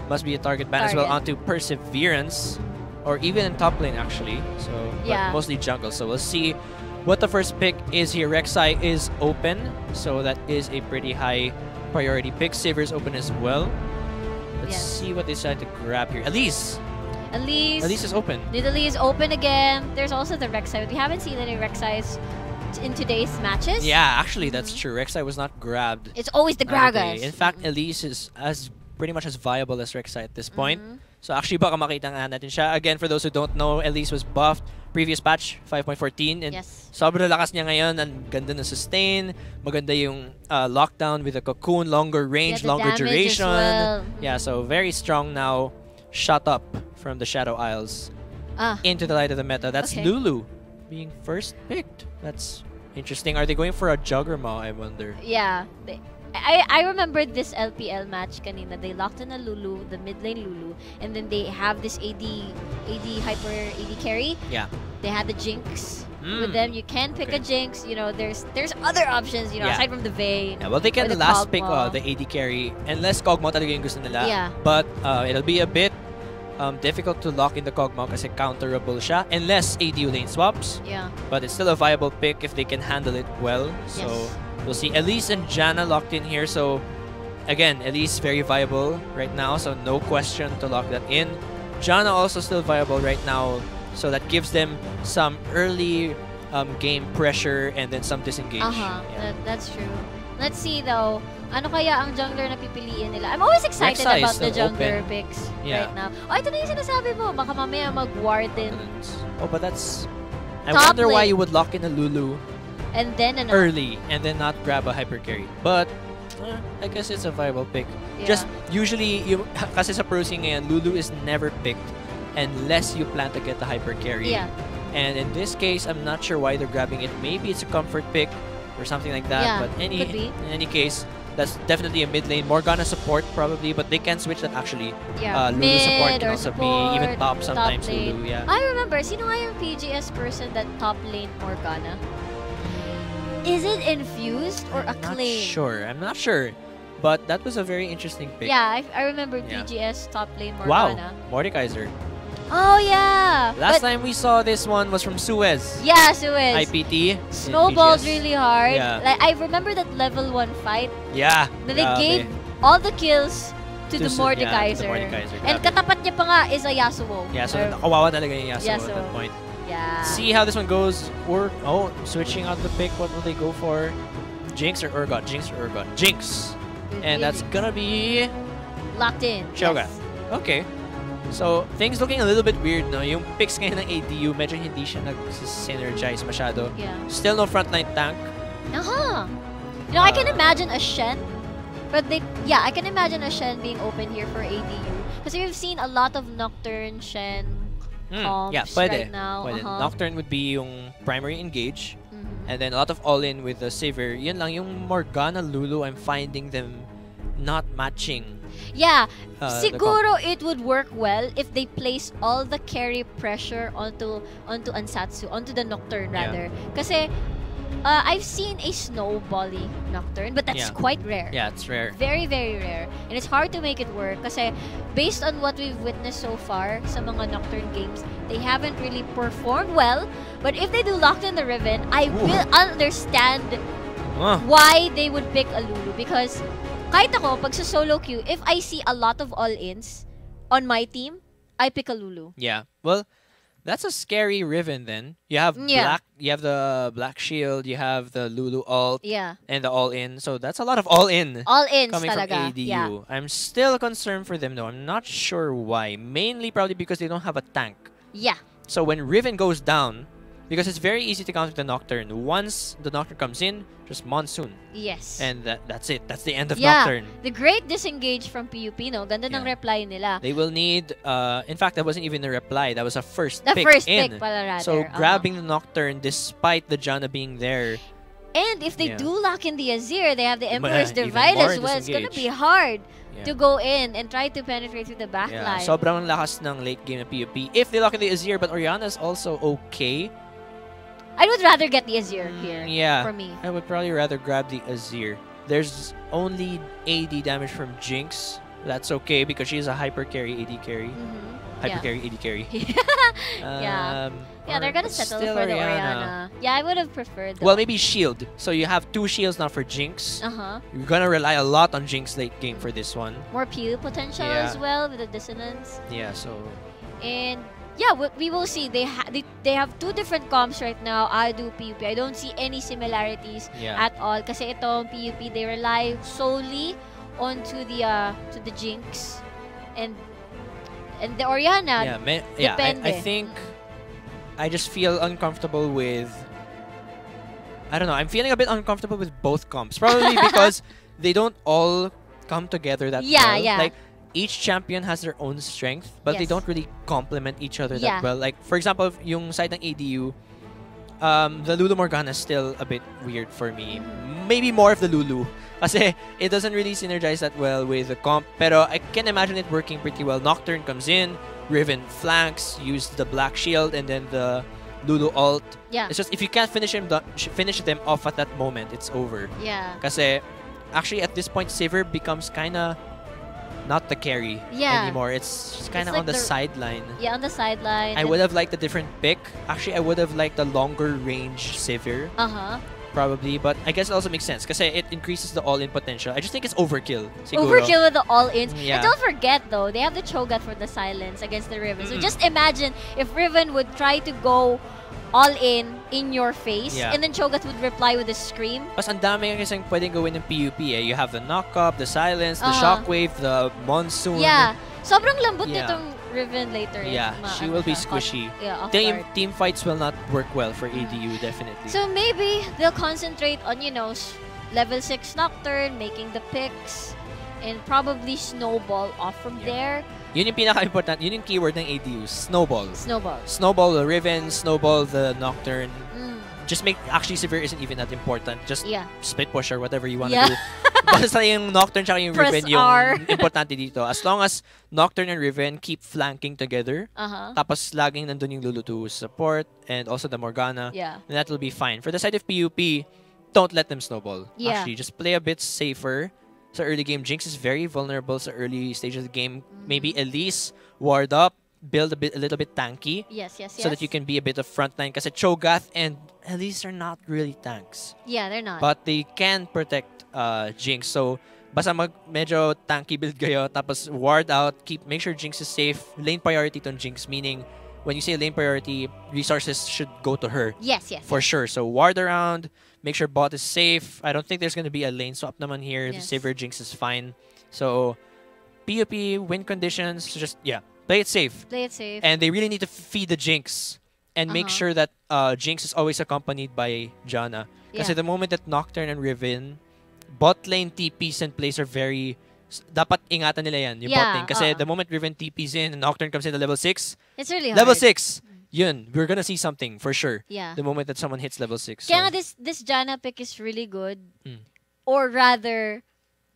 Must be a target ban as well onto Perseverance. Or even in top lane, actually. So, but mostly jungle. So we'll see what the first pick is here. Rek'Sai is open. So that is a pretty high priority pick. Saver is open as well. Let's see what they decide to grab here. Elise is open. Nidalee is open again. There's also the Rek'Sai. We haven't seen any Rek'Sais in today's matches. Yeah, actually, that's true. Rek'Sai was not grabbed. It's always the Gragas. In fact, Elise is pretty much as viable as Rek'Sai at this point. So actually, baka makita nga natin siya. Again, for those who don't know, Elise was buffed previous patch, 5.14. And sobrang lakas niya ngayon. Ang ganda ng sustain. Maganda yung lockdown with a cocoon, longer range, longer duration. Yeah, so very strong now. Shot up from the Shadow Isles into the light of the meta. That's Lulu being first picked. That's interesting. Are they going for a Juggernaut, I wonder? Yeah. I remember this LPL match kanina. They locked in a Lulu, the mid lane Lulu, and then they have this AD carry. Yeah. They had the Jinx with them. You can pick a Jinx. You know, there's other options. You know, aside from the Vayne. Yeah, well, they can last pick the AD carry unless Kog'Maw talaga yung gusto nila. Yeah. But it'll be a bit difficult to lock in the Kog'Maw kasi counterable siya unless AD lane swaps. Yeah. But it's still a viable pick if they can handle it well. So we'll see. Elise and Janna locked in here. So again, Elise very viable right now. So no question to lock that in. Janna also still viable right now. So that gives them some early game pressure and then some disengage. That's true. Let's see though. Ano kaya ang jungler na pipiliin nila? I'm always excited about the jungler picks right now. Oh, ito na yung sinasabi mo. Baka mamaya mag-Warden. Oh, but that's... I wonder why you would lock in a Lulu and then early and then not grab a hyper carry. But I guess it's a viable pick. Just usually, kasi sa pro scene ngayon, Lulu is never picked unless you plan to get the hyper carry. Yeah. And in this case, I'm not sure why they're grabbing it. Maybe it's a comfort pick or something like that. Yeah, but in any case, that's definitely a mid lane. Morgana support probably, but they can switch that actually. Yeah, Lulu support can also support, be even top sometimes. Top Lulu, yeah. I remember, sino nga yung PGS person that top lane Morgana? Is it infused or acclaimed? I'm not sure. But that was a very interesting pick. Yeah, I remember PGS top lane Morgana. Wow, Mordekaiser. Oh yeah! Last time we saw this one was from Suez. Yeah, Suez. IPT. Snowballed really hard. Yeah. Like I remember that level 1 fight. Yeah. They gave all the kills to the Mordekaiser. And katapat niya pa nga is a Yasuo. Yeah, so nakawawa talaga yung Yasuo at that point. Yeah. See how this one goes. Or switching out the pick. What will they go for? Jinx or Urgot? Jinx or Urgot? Jinx. And that's gonna be locked in. Shogun. Okay. So, things looking a little bit weird, no? Yung picks ngayon ng ADU, medyo hindi siya nag-synergize masyado. Yeah. Still no frontline tank. You know, I can imagine a Shen. But I can imagine a Shen being open here for ADU. Because we've seen a lot of Nocturne, Shen comps right now. Nocturne would be yung primary engage. And then a lot of all-in with the Saver. Yun lang, yung Morgana, Lulu, I'm finding them not matching. Yeah, siguro it would work well if they place all the carry pressure onto Ansatsu, onto the Nocturne rather. Kasi I've seen a snowbally Nocturne, but that's quite rare. Yeah, it's rare. Very, very rare. And it's hard to make it work kasi based on what we've witnessed so far sa mga Nocturne games, they haven't really performed well. But if they do Locked in the Riven, I will understand why they would pick a Lulu because kahit ako, pag sa solo queue, if I see a lot of all-ins on my team, I pick a Lulu. Yeah. Well, that's a scary Riven then. You have you have the Black Shield, you have the Lulu ult, and the all-in. So that's a lot of all-in. All-ins coming talaga. from ADU. I'm still concerned for them though. I'm not sure why. Mainly probably because they don't have a tank. Yeah. So when Riven goes down, because it's very easy to counter the Nocturne. Once the Nocturne comes in, just Monsoon. Yes. And that's it. That's the end of Nocturne. The great disengage from PUP, no? Ganda ng reply nila. They will need, in fact, that wasn't even a reply. That was a first pick. The first in. pick pala rather. So grabbing the Nocturne despite the Janna being there. And if they do lock in the Azir, they have the Emperor's Divide as well. It's gonna be hard to go in and try to penetrate through the backline. Sobrang lakas ng late game ng PUP. If they lock in the Azir, but Orianna's also okay. I would rather get the Azir here. For me. I would probably rather grab the Azir. There's only 80 damage from Jinx That's okay because she's a hyper carry, AD carry. Hyper carry, AD carry. Yeah, they're gonna settle for the Orianna. Yeah, I would have preferred well, maybe shield. So you have 2 shields now for Jinx. You're gonna rely a lot on Jinx late game for this one. More PU potential as well with the dissonance. Yeah, so... And yeah, we will see. They have 2 different comps right now. I do PUP. I don't see any similarities at all. Kasi itong PUP, they rely solely onto the Jinx and the Orianna. I think I just feel uncomfortable with... I don't know. I'm feeling a bit uncomfortable with both comps. Probably because they don't all come together that well. Like, each champion has their own strength, but they don't really complement each other that well. Like, for example, yung side ng ADU, the Lulu Morgana is still a bit weird for me. Maybe more of the Lulu. Kasi it doesn't really synergize that well with the comp. Pero I can imagine it working pretty well. Nocturne comes in, Riven flanks, use the Black Shield, and then the Lulu ult. Yeah. It's just, if you can't finish them off at that moment, it's over. Yeah. Kasi actually at this point, Sivir becomes kind of not the carry anymore. It's just kind of like on the sideline. Yeah, on the sideline. I would have liked a different pick. Actually, I would have liked a longer range Sivir. Probably, but I guess it also makes sense because it increases the all-in potential. I just think it's overkill. Siguro. Overkill with the all-ins. And don't forget though, they have the Cho'Gath for the silence against the Riven. So just imagine if Riven would try to go all-in your face, and then Cho'Gath would reply with a scream. Mas ang dami kasing pwedeng gawin ng PUP eh. You have the knock-up, the silence, the shockwave, the monsoon. Yeah. Sobrang lambot nitong Riven later. Yeah, she will be squishy. Team fights will not work well for ADU, definitely. So maybe they'll concentrate on, level 6 Nocturne, making the picks, and probably snowball off from there. Yun yung pinaka-important, yun yung keyword ng ADU, snowball. Snowball. Snowball the Riven, snowball the Nocturne. Just make, actually Sivir isn't even that important. Just split push or whatever you want to do. Basta yung Nocturne tsaka yung Riven yung importante dito. As long as Nocturne and Riven keep flanking together, tapos laging nandun yung Lulu to support, and also the Morgana, then that will be fine. For the side of PUP, don't let them snowball. Actually, just play a bit safer. Sa early game, Jinx is very vulnerable sa early stage of the game. Maybe Elise ward up, build a little bit tanky. So that you can be a bit of frontline. Kasi Cho'Gath and Elise are not really tanks. Yeah, they're not. But they can protect Jinx. So, basta medyo tanky build kayo, tapos ward out, make sure Jinx is safe. Lane priority to Jinx, meaning when you say lane priority, resources should go to her. Yes. For sure. So, ward around, make sure bot is safe. I don't think there's going to be a lane swap naman here. The Sivir Jinx is fine. So, PUP, win conditions, so just, play it safe. Play it safe. And they really need to feed the Jinx and make sure that Jinx is always accompanied by Janna. Kasi the moment that Nocturne and Riven, bot lane TPs and plays are very... Dapat ingatan nila yan, yung bot lane. Kasi the moment Riven TPs in and Nocturne comes in to level 6, it's really hard. Level 6, yun, we're gonna see something for sure. Yeah. The moment that someone hits level 6. Kaya this Janna pick is really good. Or rather,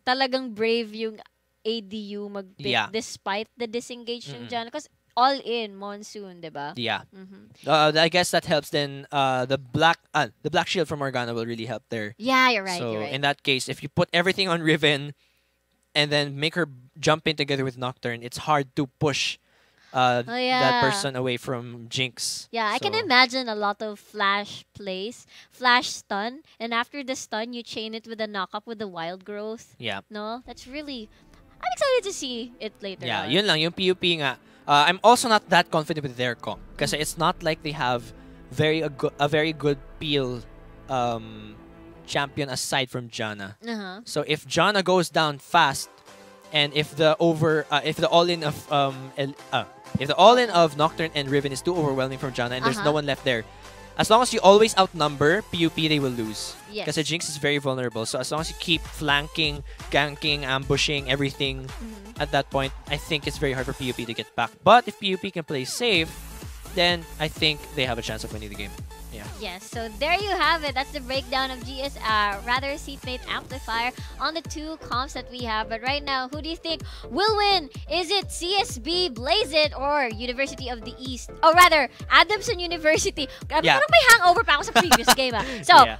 talagang brave yung ADU mag-pick despite the disengage ng Janna. Because all in monsoon, diba? Yeah. I guess that helps then. The black shield from Morgana will really help there. Yeah, you're right. So in that case, if you put everything on Riven and then make her jump in together with Nocturne, it's hard to push that person away from Jinx. Yeah, I can imagine a lot of flash plays, flash stun, and after the stun, you chain it with a knock-up with the wild growth. Yeah. No, that's really... I'm excited to see it later on. Yun lang, yung PUP nga. I'm also not that confident with their comp. Kasi it's not like they have a very good peel champion aside from Janna. So if Janna goes down fast, and if the all-in of Nocturne and Riven is too overwhelming from Janna and there's no one left there, as long as you always outnumber PUP, they will lose. Because Jinx is very vulnerable. So as long as you keep flanking, ganking, ambushing, everything, at that point, I think it's very hard for PUP to get back. But if PUP can play safe, then I think they have a chance of winning the game. Yeah. Yes, so there you have it. That's the breakdown of rather seatmate amplifier on the two comps that we have. But right now, who do you think will win? Is it CSB Blaze It or University of the East? Oh, rather, Adamson University. Yeah. Parang may hangover pa ako sa previous game. So, Yeah.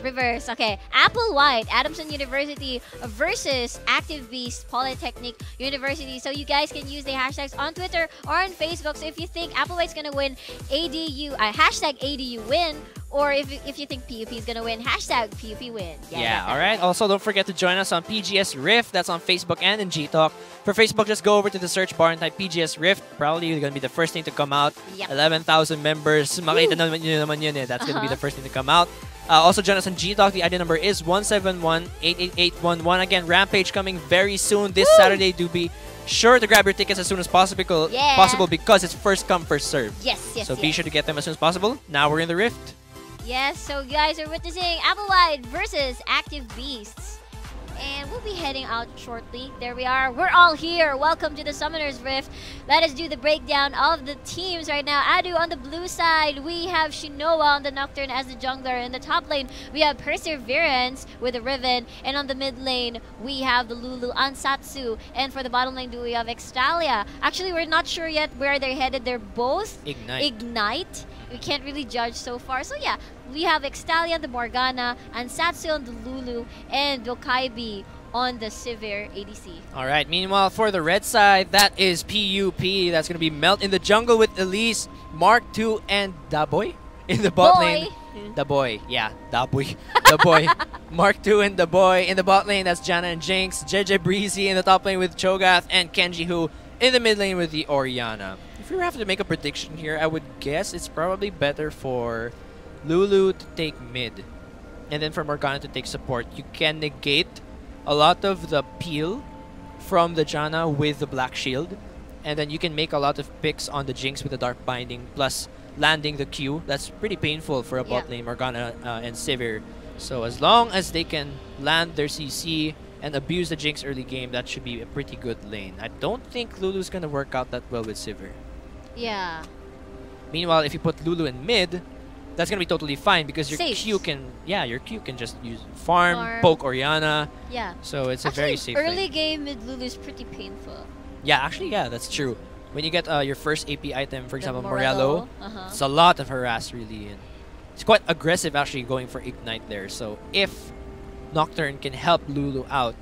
reverse. Okay, Apple White, Adamson University versus Active Beast Polytechnic University. So you guys can use the hashtags on Twitter or on Facebook. So if you think Apple White's gonna win hashtag ADU win, or if you think PUP is gonna win, hashtag PUP win. Yeah, all right. Also, don't forget to join us on PGS Rift. That's on Facebook and in G-Talk. For Facebook, just go over to the search bar and type PGS Rift. Probably you're gonna be the first thing to come out. Yep. 11,000 members. Makita naman yun eh. That's gonna be the first thing to come out. Also, join us on G-Talk. The ID number is 171-88811. Again, Rampage coming very soon this Saturday. Do be sure to grab your tickets as soon as possible, because it's first come, first serve. Yes. So be sure to get them as soon as possible. Now we're in the Rift. Yes, so guys are witnessing Apple White versus Active Beasts. And we'll be heading out shortly. There we are. We're all here. Welcome to the Summoner's Rift. Let us do the breakdown of the teams right now. Adu on the blue side. We have Shinoa on the Nocturne as the jungler. In the top lane, we have Perseverance with the Riven. And on the mid lane, we have the Lulu Ansatsu. And for the bottom lane, we have Extalia. Actually, we're not sure yet where they're headed. They're both Ignite. We can't really judge so far. So yeah, we have Extalia on the Morgana, Ansatsu on the Lulu, and Dokaibi on the Sivir ADC. All right. Meanwhile, for the red side, that is PUP. That's going to be Melt in the jungle with Elise, Mark II, and Daboy in the bot lane. The boy. Yeah, Daboy. The boy. Mark II and the boy. In the bot lane, that's Janna and Jinx. JJ Breezy in the top lane with Cho'Gath, and Kenji Hu in the mid lane with the Orianna. If we have to make a prediction here, I would guess it's probably better for Lulu to take mid, and then for Morgana to take support. You can negate a lot of the peel from the Janna with the Black Shield, and then you can make a lot of picks on the Jinx with the Dark Binding, plus landing the Q. That's pretty painful for a bot lane, Morgana and Sivir. So as long as they can land their CC and abuse the Jinx early game, that should be a pretty good lane. I don't think Lulu's gonna work out that well with Sivir. Yeah. Meanwhile, if you put Lulu in mid, that's gonna be totally fine because your safe. Q can just use farm, poke Orianna. Yeah. So it's a very safe early lane. game mid Lulu is pretty painful. Yeah, actually, yeah, that's true. When you get your first AP item, for example, Morello, it's a lot of harass really, and it's quite aggressive actually going for Ignite there. So if Nocturne can help Lulu out,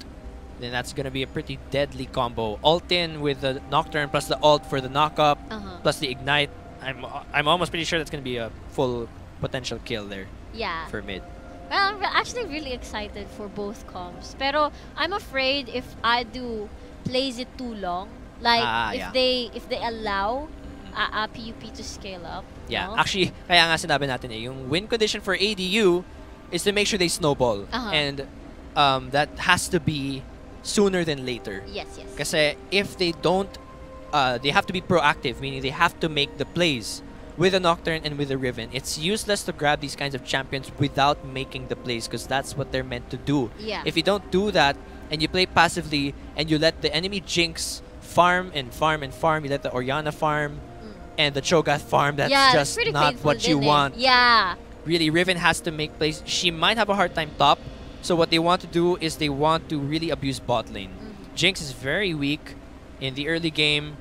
then that's gonna be a pretty deadly combo. Ult in with the Nocturne plus the ult for the knock-up, plus the Ignite. I'm almost pretty sure that's gonna be a full potential kill there. Yeah. For mid. Well, I'm actually really excited for both comps. Pero I'm afraid if Adu plays it too long, like if they allow PUP to scale up. Yeah, no? Actually, kaya nga sinabi natin yung win condition for ADU is to make sure they snowball. And that has to be sooner than later. Yes. Kasi if they don't, they have to be proactive, meaning they have to make the plays with a Nocturne and with a Riven. It's useless to grab these kinds of champions without making the plays because that's what they're meant to do. Yeah. If you don't do that and you play passively and you let the enemy Jinx farm and farm and farm, you let the Orianna farm and the Cho'Gath farm, that's just not what you want. Yeah. Really, Riven has to make plays. She might have a hard time top, so what they want to do is they want to really abuse bot lane. Jinx is very weak in the early game.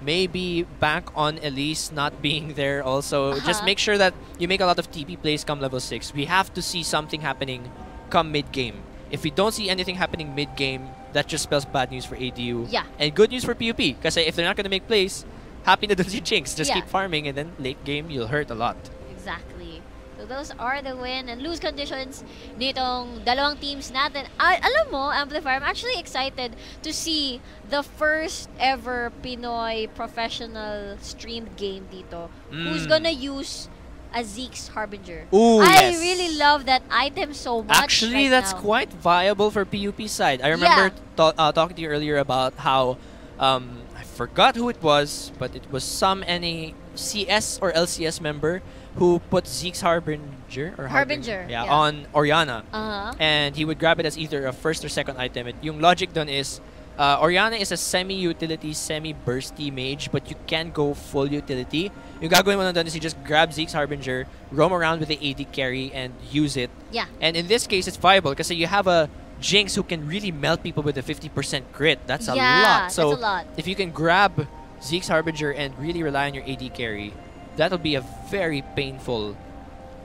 Maybe bank on Elise not being there also. Just make sure that you make a lot of TP plays come level 6. We have to see something happening come mid-game. If we don't see anything happening mid-game, that just spells bad news for ADU. Yeah. And good news for PUP. Because if they're not going to make plays, happy na dun si Jinx. Just keep farming and then late game, you'll hurt a lot. Exactly. So those are the win and lose conditions nitong dalawang teams natin. Alam mo, Amplifier, I'm actually excited to see the first ever Pinoy professional streamed game dito. Who's gonna use a Zeke's Harbinger. Ooh, I really love that item so much. Actually, that's quite viable for PUP side. I remember talking to you earlier about how I forgot who it was, but it was some CS or LCS member who put Zeke's Harbinger on Orianna. And he would grab it as either a first or second item. And yung logic done is Oriana is a semi-utility, semi-bursty mage, but you can go full utility. Yung gagawin mo na doon is you just grab Zeke's Harbinger, roam around with the AD carry, and use it. Yeah. And in this case, it's viable because you have a Jinx who can really melt people with a 50% crit. That's a lot. So that's a lot. if you can grab Zeke's Harbinger and really rely on your AD carry, that'll be a very painful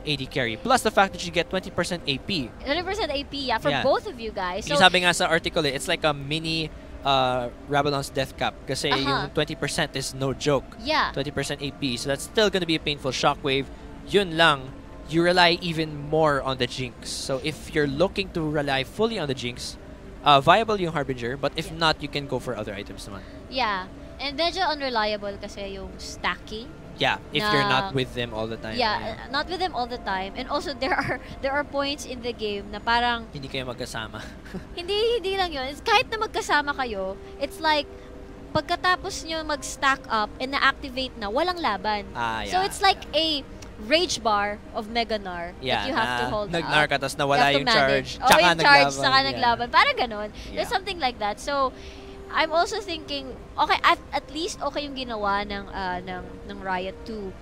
AD carry. Plus the fact that you get 20% AP. 20% AP, yeah, for both of you guys. So, sabi nga sa article, it's like a mini Rabadon's death cap. Kasi yung 20% is no joke. Yeah. 20% AP. So that's still gonna be a painful shockwave. Yun lang, you rely even more on the Jinx. So if you're looking to rely fully on the Jinx, viable yung Harbinger. But if not, you can go for other items naman. Yeah. And medyo unreliable kasi yung stacking. Yeah, if you're not with them all the time. Yeah, not with them all the time. And also there are points in the game na parang hindi kayo magkasama. hindi lang yun. It's kahit na magkasama kayo, it's like pagkatapos nyo mag-stack up and na-activate na, walang laban. So it's like a rage bar of Mega-Gnar that you have to hold up. Nag-Gnar ka, tapos nawala yung charge. Tsaka yung charge, tsaka naglaban. Parang ganon. There's something like that. So, I'm also thinking, okay, at least okay yung ginawa ng Riot to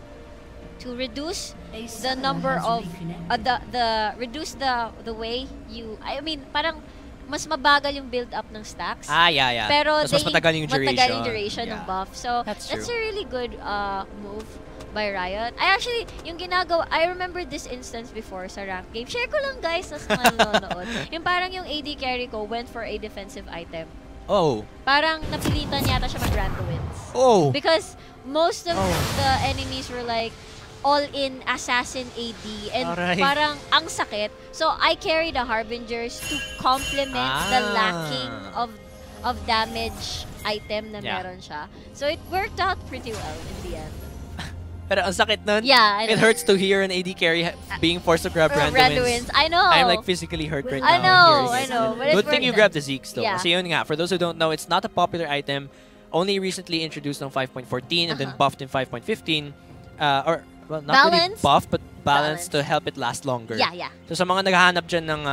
reduce the number of reduce the way you, I mean, parang mas mabagal yung build up ng stacks. Yeah. Pero mas matagal yung duration. Ng buff. So that's a really good move by Riot. I remember this instance before sa rank game. Share ko lang guys sa mga nanonood. Yung parang yung AD carry ko went for a defensive item. Parang napilitan yata siya mag-rando wins. Because most of the enemies were like all-in assassin AD and parang ang sakit. So I carried the Harbingers to complement the lacking of damage item na meron siya. So it worked out pretty well in the end. Pero ang sakit nun. Yeah, it hurts to hear an AD carry being forced to grab random wins. I know. I'm like physically hurt right now. I know. But good thing you grabbed the Zeke's though. Kasi yun nga, for those who don't know, it's not a popular item. Only recently introduced on 5.14 and then buffed in 5.15. Or well, not really buffed, but balanced to help it last longer. Yeah. So sa mga naghahanap dyan ng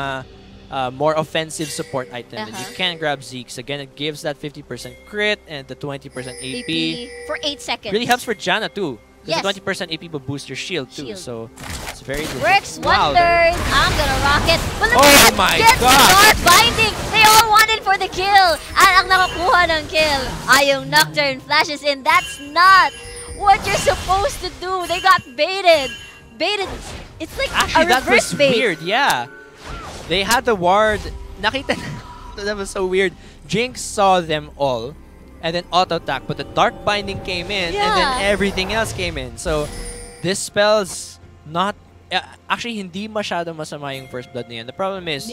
more offensive support item, then you can grab Zeke's. Again, it gives that 50% crit and the 20% AP. For 8 seconds. Really helps for Janna too. Because 20% AP will boost your shield too, so it's very good. Works wonders! I'm gonna rock it! But look at that! Get Dark Binding! They all wanted for the kill! At ang nakakuha ng kill ay yung Nocturne flashes in. That's not what you're supposed to do! They got baited! It's like actually, a reverse that was weird, yeah. They had the ward. Nakita that was so weird. Jinx saw them all. And then auto-attack, but the Dark Binding came in, and then everything else came in. So, this spell's not... actually, hindi masyado masama yung First Blood na yan. The problem is,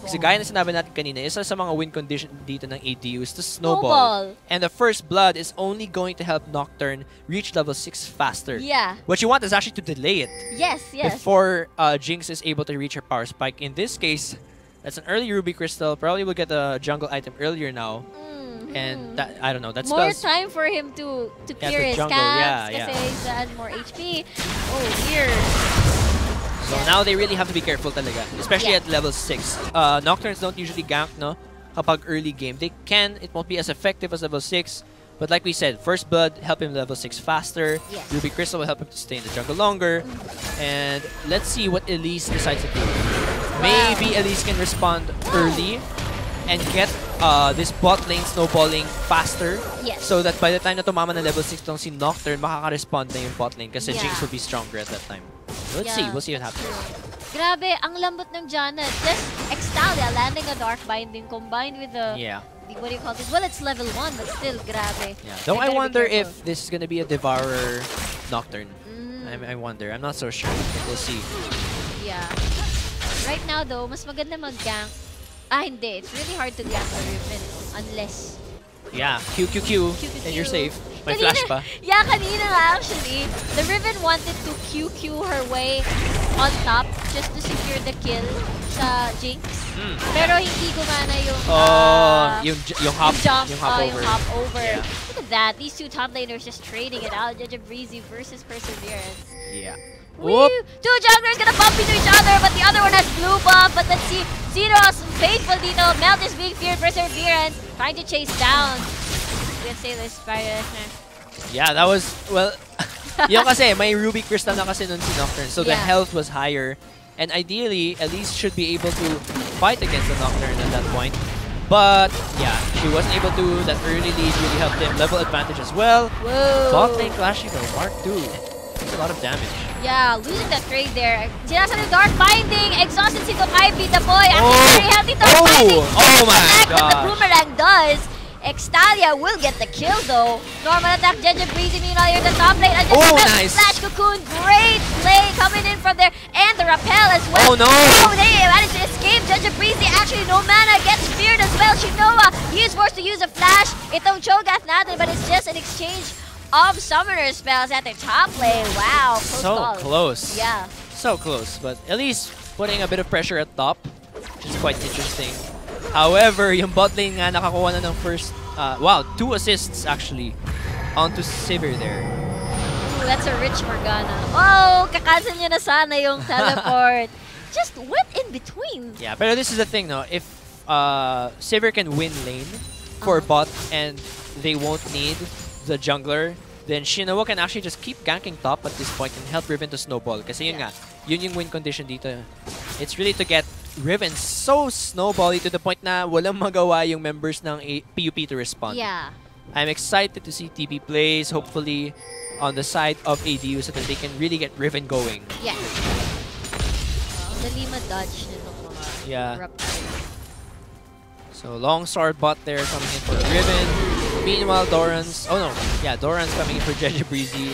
kasi gaya na sinabi natin kanina, isa sa mga win condition dito ng ADU is to snowball. And the First Blood is only going to help Nocturne reach level 6 faster. Yeah. What you want is actually to delay it. Yes. Before Jinx is able to reach her power spike. In this case, that's an early Ruby Crystal. Probably will get a jungle item earlier now. And that, I don't know, that's more time for him to clear his camps kasi he's more HP. Oh, weird. So now they really have to be careful talaga, especially at level 6. Nocturnes don't usually gank, no? Kapag early game. They can, it won't be as effective as level 6. But like we said, First Blood help him level 6 faster. Ruby Crystal will help him to stay in the jungle longer. And let's see what Elise decides to do. Maybe Elise can respond early and get this bot lane snowballing faster. So that by the time na tumama na level 6 tong si Nocturne, makaka-respond na yung bot lane kasi Jinx will be stronger at that time. Let's see. We'll see what happens. Grabe, ang lambot ng Janna. Just Extalia landing a Dark Binding combined with the... What do you call this? Well, it's level 1, but still, grabe. Though I wonder if this is gonna be a Devourer Nocturne. I wonder. I'm not so sure. We'll see. Yeah. Right now, though, mas maganda mag-gank. Hindi. It's really hard to gank a Riven unless... QQQ, and you're safe. May flash pa. Kanina nga actually. The Riven wanted to QQ her way on top just to secure the kill sa Jinx. Pero hindi gumana yung... yung hop over. Look at that. These two top laners just trading it out. Judge Breezy versus Perseverance. Woo! Two junglers gonna bump into each other, but the other one has blue buff. But let's see, Zero's faithful dito. Melt is being feared, Perseverance trying to chase down. Let's say this Yeah, that was, well, yung kasi, may Ruby Crystal na kasi nun si Nocturne, so the health was higher. And ideally, Elise should be able to fight against the Nocturne at that point. But, yeah, she wasn't able to. That early lead really helped him. Level advantage as well. Whoa. Bot lane clashing though, Mark 2. That's a lot of damage. Yeah, losing that trade there. Sinasa ng Dark Binding. Exhausted si Dokaibi, the boy. Actually, very healthy Dark Binding. Oh my god. What the Boomerang does. Extalia will get the kill though. Normal attack, Jeje Breezy meanwhile here in the top lane. Nice. Flash Cocoon, great play coming in from there. And the rappel as well. Oh no. Oh, they managed to escape. Jeje Breezy actually no mana, gets feared as well. Shinoa, he is forced to use a flash. Itong Cho'Gath natin, but it's just an exchange of summoner spells at the top lane. Wow, close. Yeah. So close, but at least putting a bit of pressure at top, which is quite interesting. However, yung bot lane nga nakakuha na ng first, wow, 2 assists actually onto Sivir there. Ooh, that's a rich Morgana. Oh, kakasan niya na sana yung teleport. Just went in between. Yeah, but this is the thing, no? If Sivir can win lane for bot and they won't need the jungler, then Shinoa can actually just keep ganking top at this point and help Riven to snowball. Kasi yun nga, yun yung win condition dito. It's really to get Riven so snowbally to the point na walang magawa yung members ng PUP to respond. Yeah. I'm excited to see TP plays, hopefully on the side of ADU so that they can really get Riven going. Yeah. The Lima dodge nitong mga Raptor. So long sword bot there coming in for Riven. Meanwhile, Doran's, Doran's coming in for Jeje Breezy.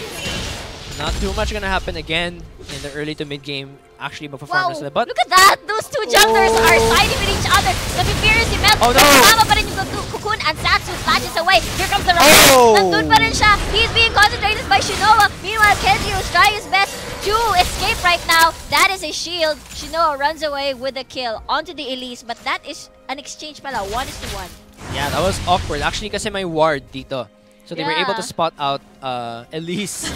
Not too much gonna happen again in the early to mid game. Actually, magpa-farm na sila. But look at that! Those two junglers are siding with each other. Napipiris si Melt. Oh no! Tama pa rin yung Cocoon and Satsu flashes away. Here comes the Raptor. Nandun pa rin siya. He's being concentrated by Shinoa. Meanwhile, Kenji is trying his best to escape right now. That is a shield. Shinoa runs away with a kill onto the Elise. But that is an exchange pala. 1-1. Yeah, that was awkward. Actually, kasi may ward dito. So they were able to spot out Elise.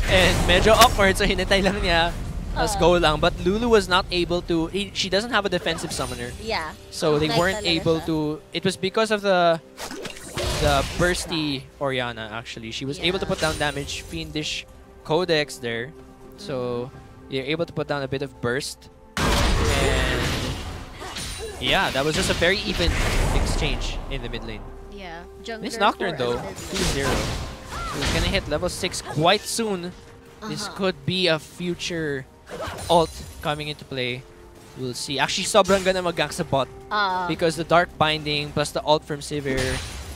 And medyo awkward, so hinintay lang niya. Let's go lang. But Lulu was not able to, she doesn't have a defensive summoner. Yeah. So they weren't able to, it was because of the bursty Orianna actually. She was able to put down damage, Fiendish Codex there. So they're able to put down a bit of burst. And yeah, that was just a very even exchange in the mid lane. Yeah. This Nocturne though, 2-0. He's gonna hit level 6 quite soon. This could be a future ult coming into play. We'll see. Actually, sobrang gana mag-gank sa bot. Because the Dark Binding plus the ult from Sivir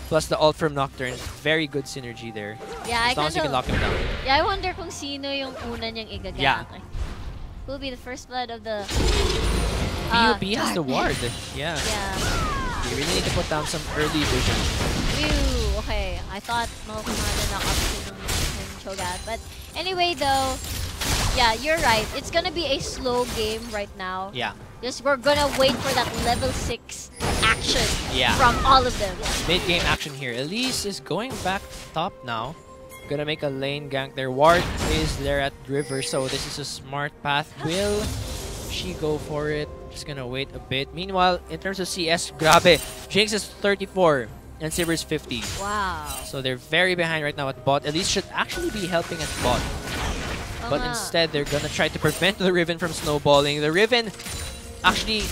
plus the ult from Nocturne. Very good synergy there. Yeah, as long as you can lock him down. Yeah, I wonder kung sino yung una niyang igagank. Yeah. Who will be the first blood of the... PUP has the ward. Yeah. Yeah. You really need to put down some early vision. Ew, okay. I thought makukumana na up to Cho'Gath. But anyway though, yeah, you're right. It's gonna be a slow game right now. Yeah. Just we're gonna wait for that level 6 action from all of them. Mid-game action here. Elise is going back top now. Gonna make a lane gank. Their ward is there at river, so this is a smart path. Will she go for it? Just gonna wait a bit. Meanwhile, in terms of CS, grabe. Jinx is 34 and Sivir is 50. Wow. So they're very behind right now at bot. Elise should actually be helping at bot. But instead, they're gonna try to prevent the Riven from snowballing. The Riven, actually,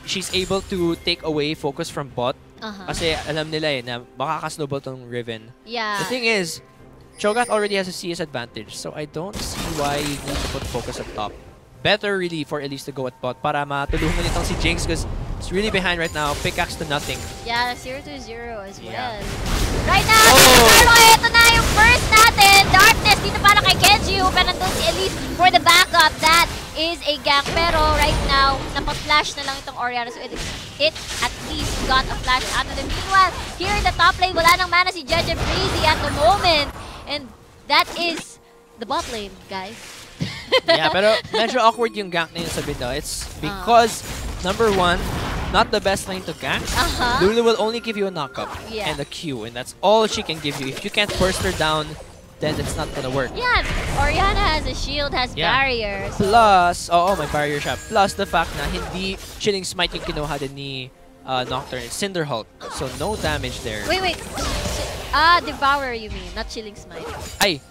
she's able to take away focus from bot. Kasi alam nila na makaka-snowball tong Riven. Yeah. The thing is, Cho'Gath already has a CS advantage, so I don't see why you need to put focus at top. Better really for Elise to go at bot para matulungan itong si Jinx because it's really behind right now. Pickaxe to nothing. Yeah, 0-0 as well. Right now, Carlo, ito na yung first natin. Darkness dito para kay Kenji. Pero nandun si Elise for the backup. That is a gank. Pero right now, napa-flash na lang itong Orianna. So it at least got a flash out of them. Meanwhile, here in the top lane, wala nang mana si Jeje Breezy at the moment. And that is the bot lane, guys. Yeah, pero medyo awkward yung gank na yun sa mid. It's because, number one, not the best lane to gank. Lulu will only give you a knockup and a Q, and that's all she can give you. If you can't burst her down, then it's not gonna work. Yeah, Orianna has a shield, has barrier. So. Plus, my barrier shot. Plus the fact na hindi Chilling Smite yung kinuha din ni Nocturne. It's Cinder Hulk. So no damage there. Wait. Devourer you mean, not Chilling Smite. Ay,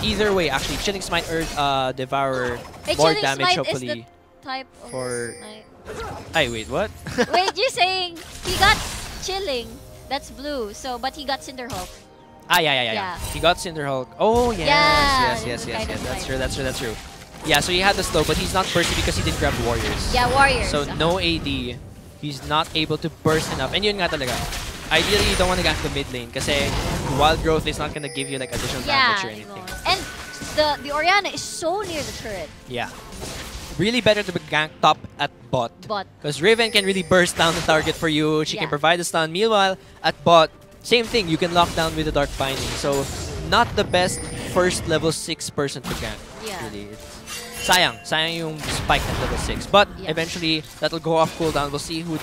either way actually. Chilling Smite or Devourer. More Chilling damage Smite hopefully. Is the type of Smite. Ay, wait, what? Wait, you're saying he got Chilling. That's blue. So, but he got Cinder Hulk. Yeah. He got Cinder Hulk. Oh, yes. That's true. Yeah, so he had the slow, but he's not bursty because he didn't grab Warriors. Yeah, Warriors. So, no AD. He's not able to burst enough. And yun nga talaga. Ideally, you don't want to gank the mid lane kasi Wild Growth is not going to give you like additional damage or anything. And the Orianna is so near the turret. Yeah. Really better to gank top at bot. Because Riven can really burst down the target for you. She can provide the stun. Meanwhile, at bot, same thing. You can lock down with the Dark Binding. So, not the best first level 6 person to gank. Yeah. Really. Sayang yung spike at level 6. But eventually, that'll go off cooldown. We'll see who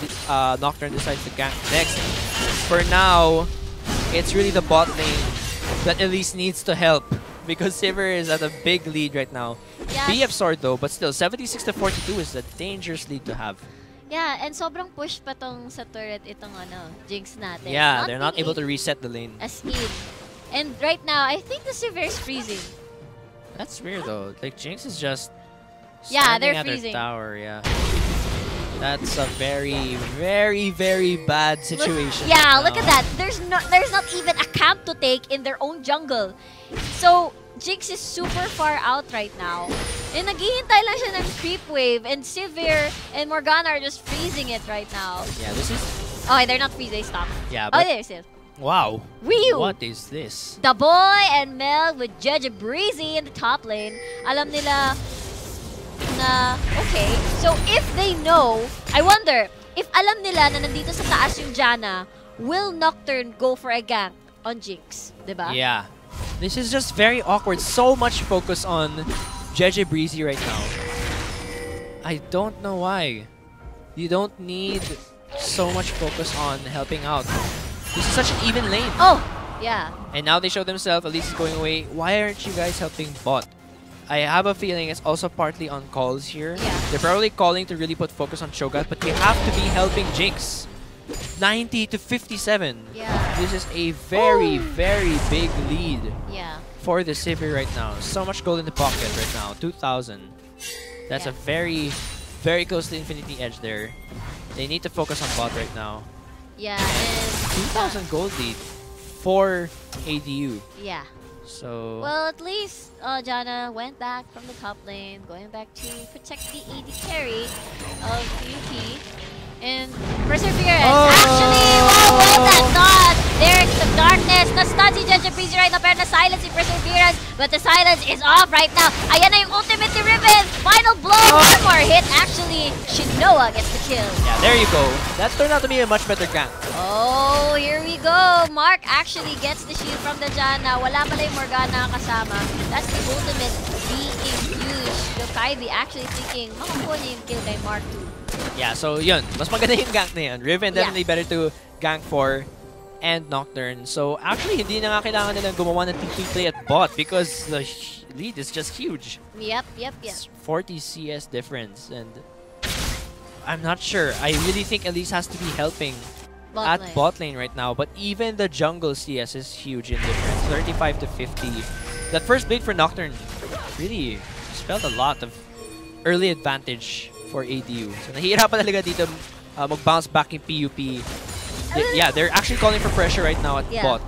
Nocturne decides to gank next. For now, it's really the bot lane that at least needs to help. Because Sivir is at a big lead right now. BF Sword though, but still, 76-42 is a dangerous lead to have. Yeah, and sobrang push pa tong sa turret itong Jinx natin. Yeah, they're not able to reset the lane. As in. And right now, I think the Sivir is freezing. That's weird though. Like Jinx is just they're at freezing. Her tower, That's a very, very, very bad situation. Look at that. There's not even a camp to take in their own jungle. So, Jinx is super far out right now. And naghihintay lang siya ng creep wave. And Sivir and Morgana are just freezing it right now. Yeah, this is... Oh, they're not freezing. They stopped. Yeah, but... Oh, there's it. Wow. Ryu! What is this? The boy and Mel with Judge Breezy in the top lane. Alam nila na, okay, so if they know, I wonder, if alam nila na nandito sa taas yung Janna, will Nocturne go for a gank on Jinx? Diba? Yeah. This is just very awkward. So much focus on Jeje Breezy right now. I don't know why. You don't need so much focus on helping out. This is such an even lane. Oh, yeah. And now they show themselves, at least going away. Why aren't you guys helping bot? I have a feeling it's also partly on calls here. Yeah. They're probably calling to really put focus on Cho'Gath, but you have to be helping Jinx. 90-57. Yeah. This is a very, very big lead for the Sivir right now. So much gold in the pocket right now. 2,000. That's a very, very close to Infinity Edge there. They need to focus on bot right now. Yeah, and 2,000 gold lead for ADU. Yeah. So... Well, at least Janna went back from the top lane, going back to protect the AD carry of PUP. And Perseverance, actually, well, that dodge! There's the darkness, na-stun si Judge Breezy right now, pero na-silence si Perseverance, but the silence is off right now. Ayan na yung ultimate ni Riven! Final blow! One more hit, actually, Shinoa gets the kill. Yeah, there you go. That turned out to be a much better gank. Oh, here we go. Mark actually gets the shield from the Janna. Wala pala yung Morgana kasama. That's the ultimate being used. Kaibi actually thinking, makakuha niya yung kill kay Mark 2. Yeah, so yun. Mas maganda yung gank na yun. Riven definitely better to gank for and Nocturne. So actually, hindi na nga kailangan nilang gumawa ng T2 play at bot because the lead is just huge. Yep. It's 40 CS difference and I'm not sure. I really think Elise has to be helping bot lane right now. But even the jungle CS is huge in difference. 35 to 50. That first blade for Nocturne really spelled a lot of early advantage for ADU. So nahihirapan talaga dito mag-bounce back in PUP. Yeah, they're actually calling for pressure right now at bot.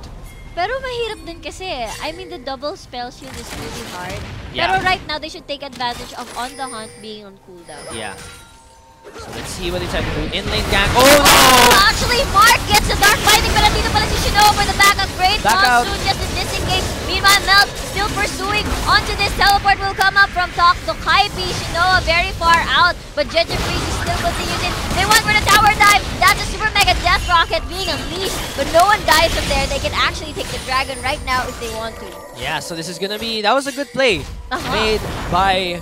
Pero mahirap din kasi. I mean, the double spell shield is really hard. Yeah. Pero right now, they should take advantage of On The Hunt being on cooldown. Yeah. So let's see what they try to do. In-lane gank. Oh no! Actually, Mark gets the Dark Binding, but nandito pala si Shinoa for the backup. Great monsoon just to disengage. Meanwhile, Mel still pursuing onto this. Teleport will come up from top. Dokaibi, Shinoa very far out, but Judge Breezy still continues in. They went for the tower dive. That's a super mega death rocket being unleashed, but no one dies from there. They can actually take the dragon right now if they want to. Yeah, so this is gonna be, that was a good play made by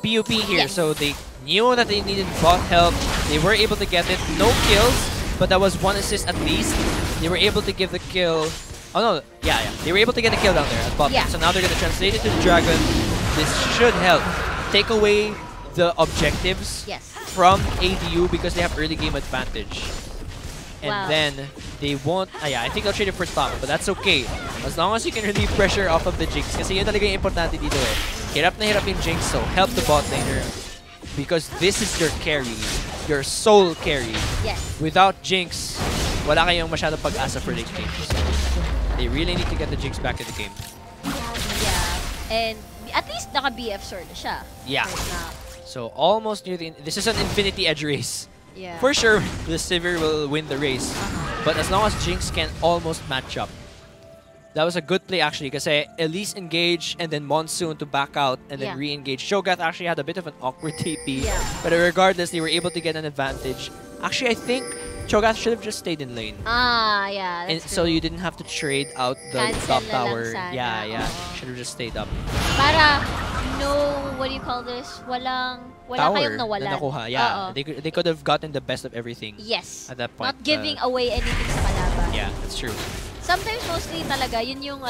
PUP here. So they knew that they needed bot help. They were able to get it. No kills, but that was one assist at least. They were able to give the kill Oh no, yeah. They were able to get a kill down there at bot lane. So now they're going to translate it to the Dragon. This should help take away the objectives from ADU because they have early game advantage. And then they won't... I think they'll trade it for top, but that's okay. As long as you can relieve pressure off of the Jinx. Kasi yun talaga yung importante dito eh. Hirap na hirap yung Jinx, so help the bot laner. Because this is your carry. Your soul carry. Without Jinx, wala kayong masyadong pag-asa for late game. So they really need to get the Jinx back in the game. And at least naka-BF sword na siya. So almost near the... This is an Infinity Edge race. For sure, the Sivir will win the race. But as long as Jinx can almost match up. That was a good play actually kasi Elise engaged and then Monsoon to back out and then re-engage. Shogath actually had a bit of an awkward TP. But regardless, they were able to get an advantage. Actually, I think Cho'Gath should have just stayed in lane. And so you didn't have to trade out the top tower. Should have just stayed up. Para what do you call this? Wala kayong nawalan. Na nakuha. They could have gotten the best of everything. Yes. At that point. Not giving away anything sa kalaban. Yeah, that's true. Sometimes mostly talaga yun yung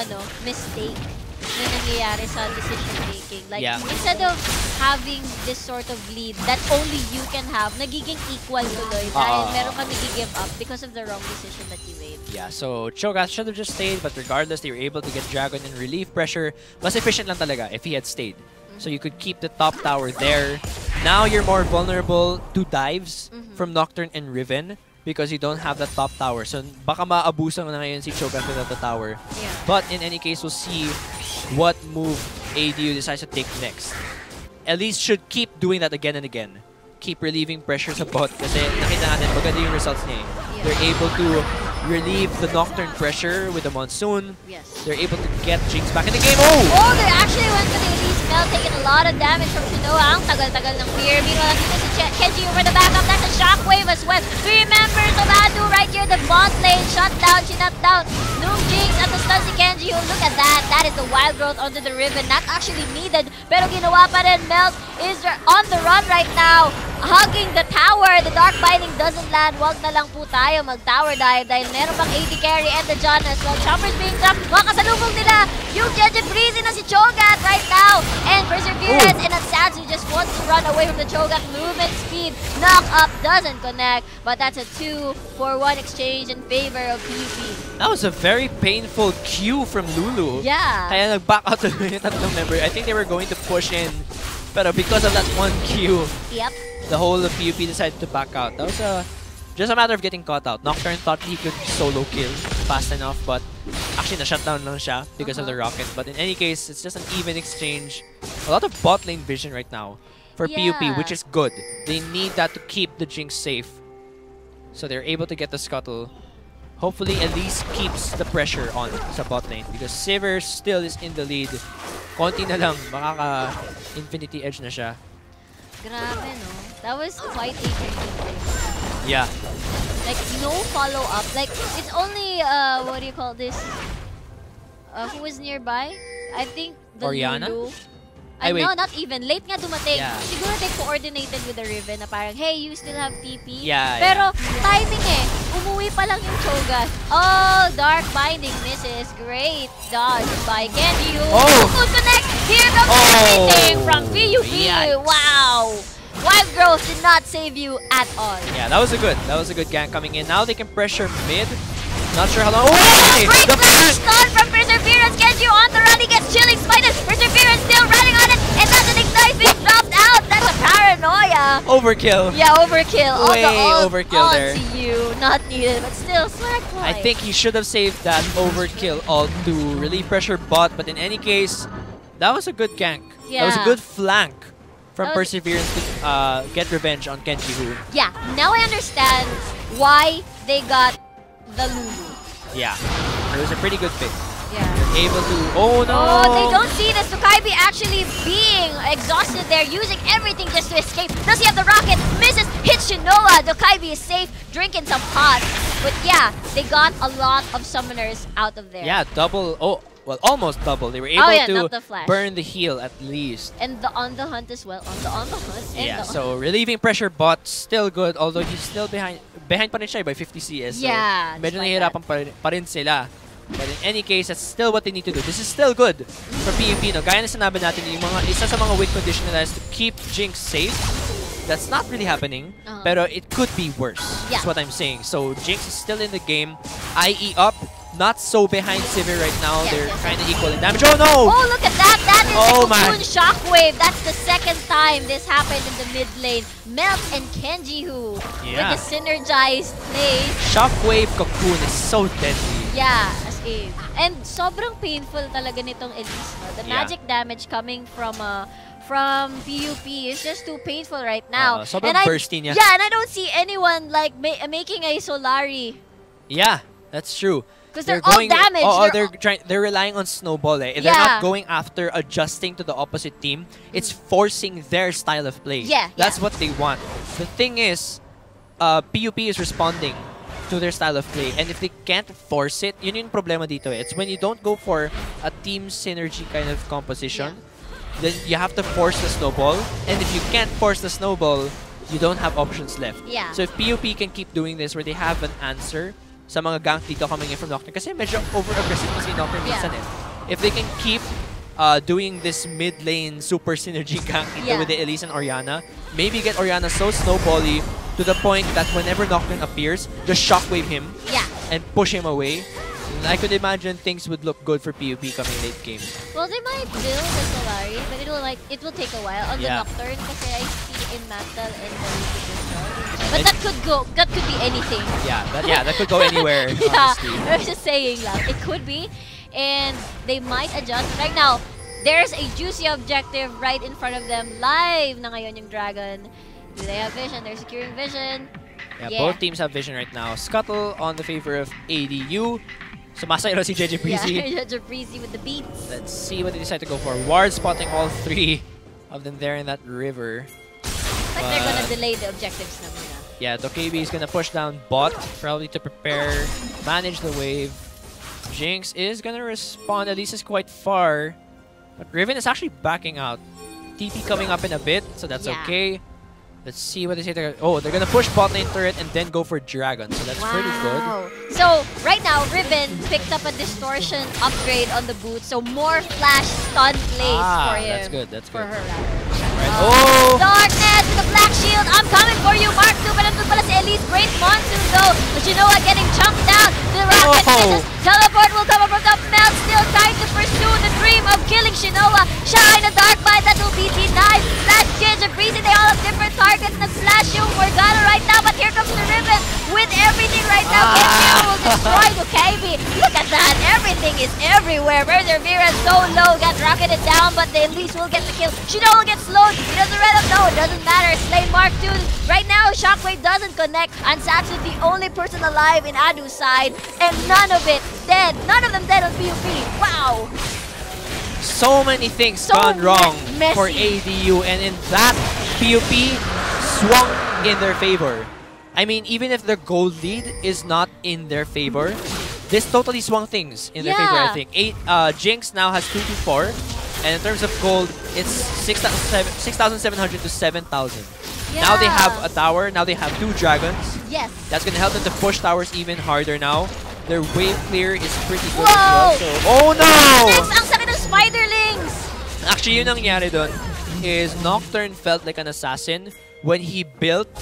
mistake na nangyayari sa decision making. Like instead of having this sort of lead that only you can have, nagiging equal tuloy dahil meron ka nag-give up because of the wrong decision that you made. So Cho'Gath should have just stayed, but regardless, they were able to get Dragon and relieve pressure. Mas efficient lang talaga if he had stayed. So you could keep the top tower there. Now you're more vulnerable to dives from Nocturne and Riven because you don't have that top tower. So baka maabusan na ngayon si Cho'Gath without the tower. But in any case, we'll see what move ADU decides to take next. Elise should keep doing that again and again. Keep relieving pressure sa bot kasi nakita natin maganda yung results niya. They're able to relieve the Nocturne pressure with the Monsoon. They're able to get Jinx back in the game. They actually went for the Elise spell, taking a lot of damage from Shinoa. Ang tagal-tagal ng fear. Meanwhile, dito si Kenji over the backup. That's a shockwave as well. 3 members of Adu right here. The bot lane shut down. She knocked down Noom Jinx at the stun si Kenji. Look at that. That is the wild growth onto the Riven. Not actually needed. Pero ginawa pa rin. Melt is on the run right now. Hugging the tower. The Dark Binding doesn't land. Wag na lang po tayo mag-tower dive dahil meron pang AD carry and the John as well. Chompers being dropped. Makasalubong nila yung Jeje Breezy na si Cho'Gath right now. And Perseverance and Satsu just wants to run away from the Cho'Gath. Movement speed. Knock up doesn't connect. But that's a 2-for-1 exchange in favor of PUP. That was a very painful Q from Lulu. Kaya nag-back out to yung tatlong member. I think they were going to push in. Pero because of that one Q, the whole of PUP decided to back out. That was just a matter of getting caught out. Nocturne thought he could solo kill fast enough, but actually na-shutdown lang siya because of the rocket. But in any case, it's just an even exchange. A lot of bot lane vision right now for PUP, which is good. They need that to keep the Jinx safe. So they're able to get the scuttle. Hopefully, Elise keeps the pressure on sa bot lane because Sivir still is in the lead. Konti na lang, makaka-Infinity Edge na siya. Grabe, no? That was quite a tricky play. Like, no follow-up. Like, it's only, what do you call this? Who was nearby? I think the Oriana? Lulu. No, not even. Late nga dumating. Siguro they coordinated with the Riven na parang, hey, you still have TP? Pero timing umuwi pa lang yung Cho'Gath. Dark Binding misses. Great dodge by Kenji. Good connect. Here comes everything from PUP. Wow. Wild Growth did not save you at all. That was a good gank coming in. Now they can pressure mid. Not sure how long. Great flash stun from Perseverance. Kenji on the run. He gets chilling spited. Perseverance still running on it. And that's an ignite being dropped out. That's a paranoia. Overkill. Overkill. Way overkill there. To you. Not needed, but still swag play. I think he should have saved that overkill ult to relieve pressure bot. But in any case, that was a good gank. That was a good flank from Perseverance to get revenge on Kenji Hu. Now I understand why they got the Lulu. It was a pretty good pick. Able to... they don't see this. Dokaibi actually being exhausted there, using everything just to escape. Does he have the rocket? Misses, hits Shinoa. Dokaibi is safe, drinking some pot. But they got a lot of summoners out of there. Double... Well, almost double. They were able to burn the heal at least. And the on the hunt as well. On the hunt. So relieving pressure bot still good, although he's still behind pa rin siya by 50 CS. So medyo nahihirapan pa rin sila. But in any case, that's still what they need to do. This is still good for PUP. No? Gaya na sinabi natin, yung isa sa mga win condition nila is to keep Jinx safe. That's not really happening, pero it could be worse. That's what I'm saying. So Jinx is still in the game. IE up. Not so behind Sivir right now. They're kind of equal in damage. Oh no! Oh, look at that! That is a Cocoon Shockwave. That's the second time this happened in the mid lane. Melt and Kenjihu with the synergized plays. Shockwave Cocoon is so deadly. Yeah, as in. And sobrang painful talaga nitong Elise. No? The magic damage coming from PUP is just too painful right now. Sobrang bursty niya. Yeah, and I don't see anyone like making a Solari. Yeah, that's true. Because they're all damaged. They're relying on Snowball. They're not going after adjusting to the opposite team. It's forcing their style of play. That's what they want. The thing is, PUP is responding to their style of play. And if they can't force it, yun yung problema dito. It's when you don't go for a team synergy kind of composition, then you have to force the Snowball. And if you can't force the Snowball, you don't have options left. So if PUP can keep doing this where they have an answer sa mga gank dito coming in from Nocturne, kasi medyo over-aggressive kasi Nocturne minsan eh. If they can keep doing this mid-lane super synergy gank with the Elise and Orianna, maybe get Orianna so snowbally to the point that whenever Nocturne appears, just shockwave him and push him away. And I could imagine things would look good for PUP coming late game. Well, they might build the Solari, but it will take a while on the Nocturne kasi I see in Mantle and the but that could be anything. That could go anywhere. Honestly. I was just saying lang. It could be. And they might adjust. Right now, there's a juicy objective right in front of them. Live na ngayon yung Dragon. Do they have vision? They're securing vision. Both teams have vision right now. Scuttle on the favor of ADU. Sumasayro si JJ Breezy. JJ Breezy with the beats. Let's see what they decide to go for. Ward spotting all three of them there in that river. Like they're gonna delay the objectives na muna. Yeah, Dokebi is gonna push down bot, probably to prepare, manage the wave. Jinx is gonna respond. Elise is quite far, but Riven is actually backing out. TP coming up in a bit, so that's okay. Let's see what they say. They're gonna push bot lane turret and then go for Dragon, so that's pretty good. So right now, Riven picked up a distortion upgrade on the boot, so more flash stun plays for him. That's good. That's good. For her, Darkness with the black shield. I'm coming for you, Mark 2. But nandun pala si Elise. Great monsoon though. But Shinoa getting chunked down. The rocket misses. Teleport will come over top. Mel still trying to pursue the dream of killing Shinoa. Shine a dark bite that will be denied. Flash Ginger Breezy. They all have different targets. Nag-flash yung Morgana right now. But here comes the Riven with everything right now. Kenjiro will destroy Dokebi. Look at that. Everything is everywhere. Perseverance so low. Got rocketed down. But the Elise will get the kill. Shinoa will get slowed. He doesn't run up. No, it doesn't matter. Slay Mark 2. Right now, Shockwave doesn't connect. And Satsu the only person alive in Adu's side. And none of it dead. None of them dead on PUP. Wow. So many things gone wrong for ADU. And in that, PUP swung in their favor. I mean, even if their gold lead is not in their favor, this totally swung things in their favor, I think. Jinx now has 2-4. And in terms of gold, it's 6,700 to 7,000. Now they have a tower. Now they have 2 dragons. Yes. That's going to help them to push towers even harder now. Their wave clear is pretty good as well. So, oh no! Ang sakit ng spiderlings! Actually, yun ang nangyari dun is Nocturne felt like an assassin when he built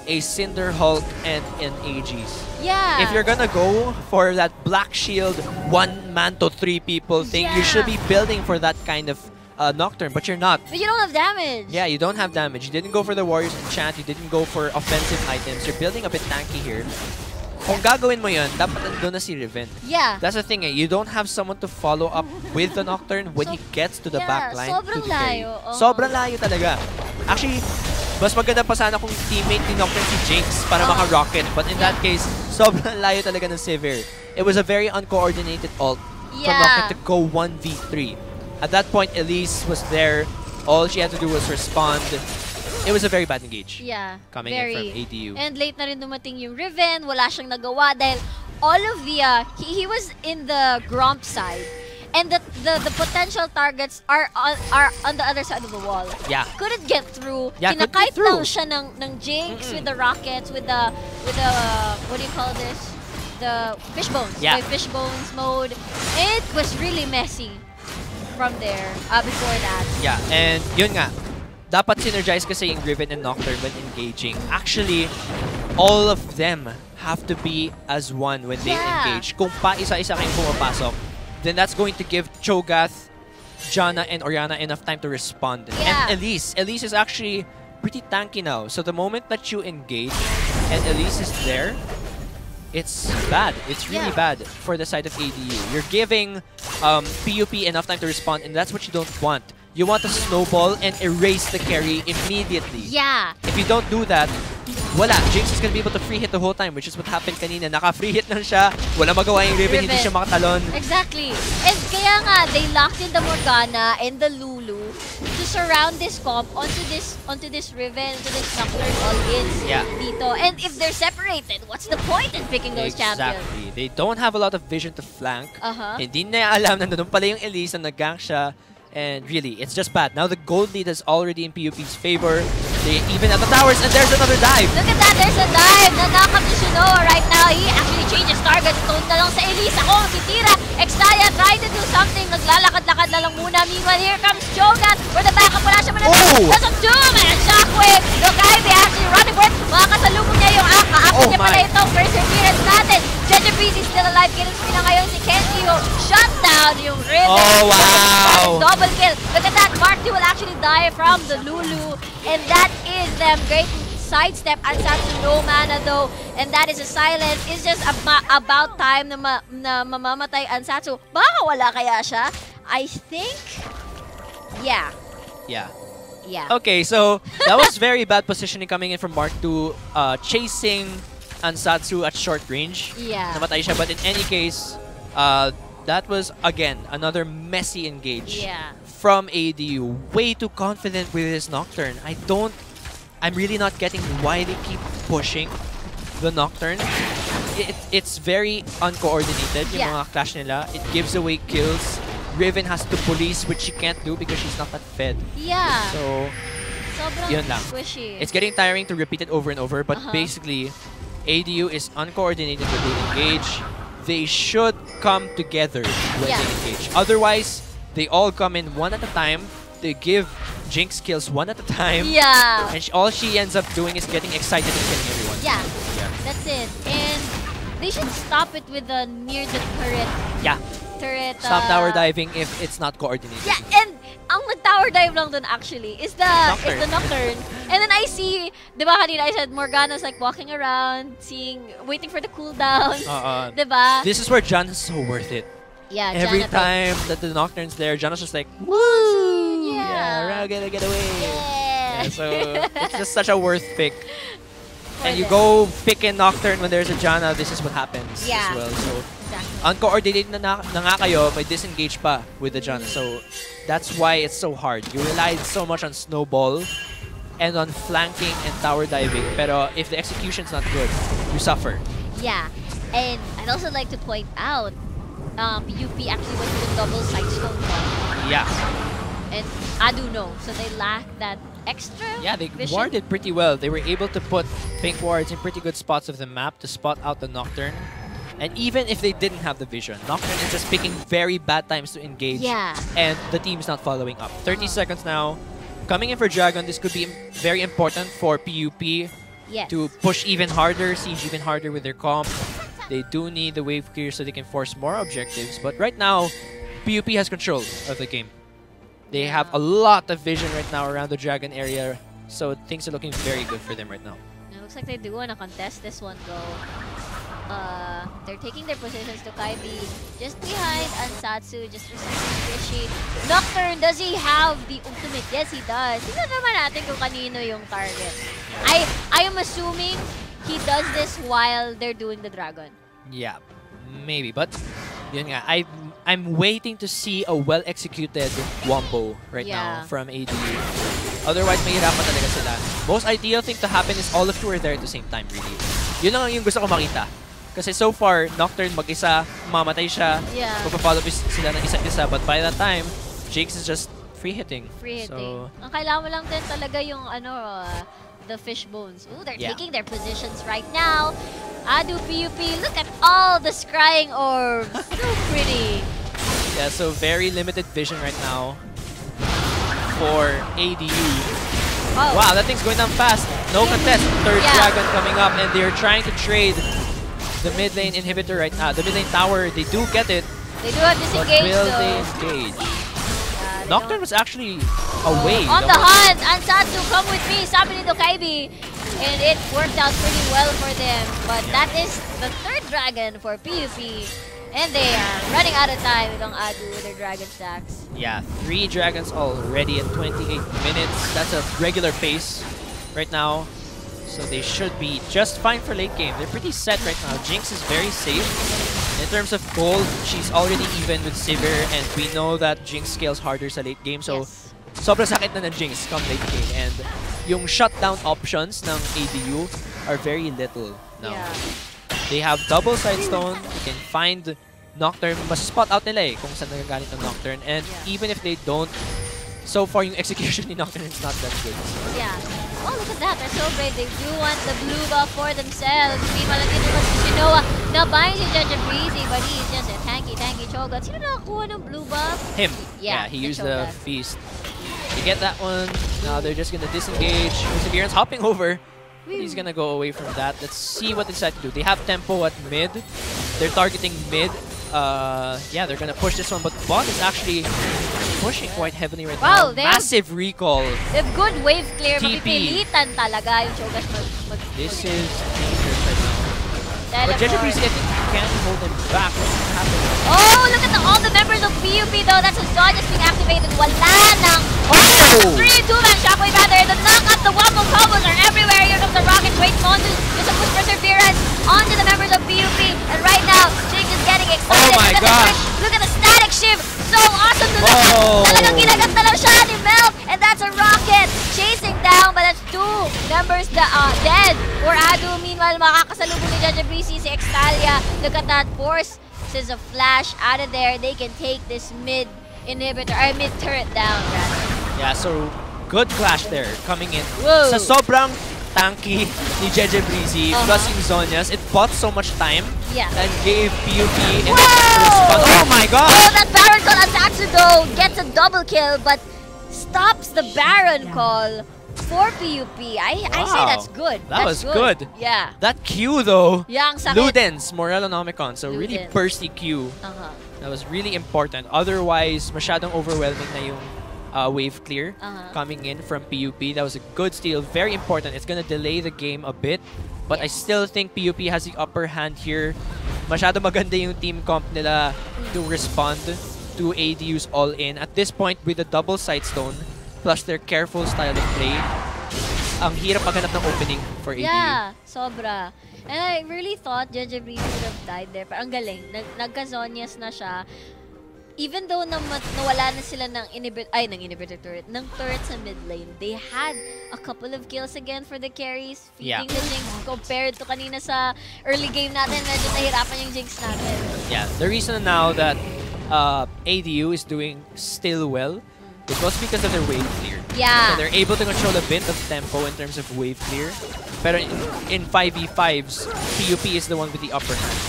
a Cinder Hulk and an Aegis. Yeah. If you're gonna go for that Black Shield 1 man to 3 people thing, you should be building for that kind of Nocturne, but you're not. But you don't have damage. Yeah, you don't have damage. You didn't go for the Warriors Enchant. You didn't go for offensive items. You're building a bit tanky here. Kung gagawin mo yun, dapat nandun na si Riven. Yeah. That's the thing you don't have someone to follow up with the Nocturne when he gets to the back line. Sobrang layo. Sobrang layo talaga. Actually, mas maganda pa sana kung teammate ni Nocturne si Jinx para maka-rocket. But in that case, sobrang layo talaga ng Sivir. It was a very uncoordinated ult from Nocturne to go 1v3. At that point, Elise was there. All she had to do was respond. It was a very bad engage. Coming in from ADU. And late na rin dumating yung Riven. Wala siyang nagawa dahil all of the... he was in the Gromp side. And the potential targets are on the other side of the wall. Couldn't get through. Kinakite lang siya ng Jinx with the rockets, with the what do you call this? the fishbones. Yeah. The fishbones mode. It was really messy from there before that. Yeah, and yun nga. Dapat synergize kasi yung Riven and Nocturne when engaging. Actually, all of them have to be as one when they engage. Kung pa isa-isa kayong pumapasok, then that's going to give Cho'Gath, Janna, and Orianna enough time to respond. Yeah. And Elise is actually pretty tanky now. So the moment that you engage and Elise is there, it's bad. It's really bad for the side of ADU. You're giving PUP enough time to respond, and that's what you don't want. You want to snowball and erase the carry immediately. Yeah. If you don't do that, wala. Jinx is gonna be able to free hit the whole time, which is what happened kanina. Naka-free hit lang siya. Wala magawa yung Riven, hindi siya makatalon. Exactly. And kaya nga, they locked in the Morgana and the Lulu to surround this comp onto this Riven, onto this Nocturne all-ins dito. And if they're separated, what's the point in picking those champions? Exactly. They don't have a lot of vision to flank. Hindi na alam na nandun pala yung Elise na nag-gank siya. And really, it's just bad. Now the gold lead is already in PUP's favor. They even at the towers, and there's another dive. Look at that, there's a dive. Nanakap si Shinoa right now. He actually changes target. Ito na lang sa Elise. Ako, si Tira. Extaya trying to do something. Naglalakad-lakad na lang muna. Meanwhile, here comes Cho'Gath. For the backup, wala siya manatid. That's a doom and Shockwave. Lokaibe actually running for it. Makakasalubong niya yung Aka niya pala itong perseverance natin. Jejabreeze is still alive. Kills na ngayon si Kenji. Shut down yung Riven. Oh, wow. Double kill. Look at that. Mark 2 will actually die from the Lulu. And that is them. Great sidestep. Ansatsu no mana though. And that is a silence. It's just about time na mamamatay Ansatsu. Baka wala kaya siya? I think, yeah. Okay, so that was very bad positioning coming in from Mark 2. Chasing Ansatsu at short range. Namatay siya. But in any case, that was, again, another messy engage from ADU. Way too confident with his Nocturne. I'm really not getting why they keep pushing the Nocturne. It's very uncoordinated, yung mga clash nila. It gives away kills. Riven has to police, which she can't do because she's not that fed. So, yun lang. Squishy. It's getting tiring to repeat it over and over, but basically, ADU is uncoordinated when they engage. They should come together when they engage. Otherwise, they all come in one at a time. They give Jinx kills one at a time. And all she ends up doing is getting excited and killing everyone. That's it. And they should stop it with the near the turret. Stop tower diving if it's not coordinated. And ang nag-tower dive lang dun actually is the Nocturne. And then I see, di ba kanina I said Morgana's like walking around, waiting for the cooldown. Di ba? This is where Janna's so worth it. Every time that the Nocturne's there, Janna's just like, woo! We're gonna get away. So it's just such a worth pick. And you go pick in Nocturne when there's a Janna, this is what happens as well. So uncoordinated na nga kayo, may disengage pa with the Janna. So that's why it's so hard. You relied so much on Snowball and on flanking and tower diving. Pero if the execution's not good, you suffer. And I'd also like to point out, PUP actually went to the double sidestone one. And Adu no, so they lack that extra they vision. warded pretty well. They were able to put pink wards in pretty good spots of the map to spot out the Nocturne. And even if they didn't have the vision, Nocturne is just picking very bad times to engage. And the team's not following up. 30 seconds now. Coming in for Dragon, this could be very important for PUP to push even harder, siege even harder with their comp. They do need the wave clear so they can force more objectives. But right now, PUP has control of the game. They have a lot of vision right now around the Dragon area. So things are looking very good for them right now. It looks like they do want to contest this one though. They're taking their positions to Kaibi just behind Ansatsu, just receiving Fishy. Nocturne, does he have the ultimate? Yes, he does. Tignan naman natin kung kanino yung target. I am assuming he does this while they're doing the Dragon. Maybe, but yun nga, I'm waiting to see a well-executed wombo right now from ADU. Otherwise, mahirapan talaga sila. Most ideal thing to happen is all of you are there at the same time, really. Yun lang yung gusto ko makita. Kasi so far, Nocturne mag-isa, mamatay siya, magpa-follow sila ng isa't isa, but by that time, Jinx is just free hitting. So, ang kailangan mo lang din talaga yung the fish bones. Ooh, they're taking their positions right now. Adu PUP, look at all the scrying orbs. So pretty. Yeah, so very limited vision right now for ADU. Oh. Wow, that thing's going down fast. No contest. Third dragon coming up, and they're trying to trade the mid lane inhibitor right now. The mid lane tower, they do get it. They do have disengage, but will though. they engage? Nocturne was actually away. On the hunt! Ansatsu, come with me! Sabi ni Dokaibi. And it worked out pretty well for them. But that is the third dragon for PUP. And they are running out of time with Adu with their dragon stacks. Yeah, 3 dragons already in 28 minutes. That's a regular pace right now. So they should be just fine for late game. They're pretty set right now. Jinx is very safe. In terms of gold, she's already even with Sivir, and we know that Jinx scales harder sa late game. So sobrang sakit na ng Jinx come late game. And yung shutdown options ng ADU are very little now. Yeah. They have double side stone. You can find Nocturne. Mas spot out nila kung saan nagagalit ng Nocturne. And even if they don't, so far yung execution ni Nocturne is not that good. Yeah. Oh, look at that. They're so brave. They do want the blue buff for themselves. Meanwhile, nandito naman si Shinoa. Nabahin si Judge Breezy, but he's just a tanky Cho'Gath. Sino nakakuha ng blue buff? Him. Yeah, he used the feast. You get that one. Now they're just going to disengage. Perseverance hopping over. He's going to go away from that. Let's see what they decide to do. They have tempo at mid. They're targeting mid. Yeah, they're going to push this one, but bot is actually pushing quite heavily right now. Massive recall. They have good wave clear. TP. Mapipilitan talaga yung Cho'Gath mag This is dangerous right now. But Judge Breezy, I think you can't hold him back. What's happening? Oh, look at all the members of PUP though. That's a Zod just being activated. Wala nang. Oh! 3-2-man shockwave rather. The knockup, the wobble combos are everywhere. Here comes the rocket. Wait, Monzu just a push perseverance onto the members of PUP. And right now, Jake is getting excited. Oh my gosh! Look at the static shift. So awesome to look at. Talagang kinagat na lang siya ni Melt. And that's a rocket chasing down. But that's 2 members dead for Adu. Meanwhile, makakasalubong ni Judge Breezy si Extalia. Look at that force. This is a flash out of there. They can take this mid inhibitor, or mid turret down, rather. Yeah, so good clash there coming in. Whoa. Sa sobrang tanky ni Jeje Breezy plus yung Zonias, it bought so much time and gave PUP enough to respond. Oh my god! Oh, that Baron call Ansatsu though gets a double kill, but stops the Baron call for PUP. I say that's good. That was good. Yeah. That Q though. Yeah, ang sakit. Ludens, Morellonomicon. So really bursty Q. That was really important. Otherwise, masyadong overwhelming na yung wave clear coming in from PUP. That was a good steal. Very important. It's going to delay the game a bit. But I still think PUP has the upper hand here. Masyado maganda yung team comp nila to respond to ADU's all-in. At this point, with the double side stone, plus their careful style of play, ang hirap maghanap ng opening for ADU. Yeah, sobra. And I really thought Judge Breezy would have died there. Pero ang galing. Nagka-Zonias na siya. Even though nawala na sila ng inhibitor turret, ng turret sa mid lane, they had a couple of kills again for the carries. Feeding the Jinx compared to kanina sa early game natin, medyo nahirapan yung Jinx natin. Yeah, the reason now that ADU is doing still well, it was because of their wave clear. Yeah. So they're able to control a bit of tempo in terms of wave clear. Pero in 5v5s, PUP is the one with the upper hand.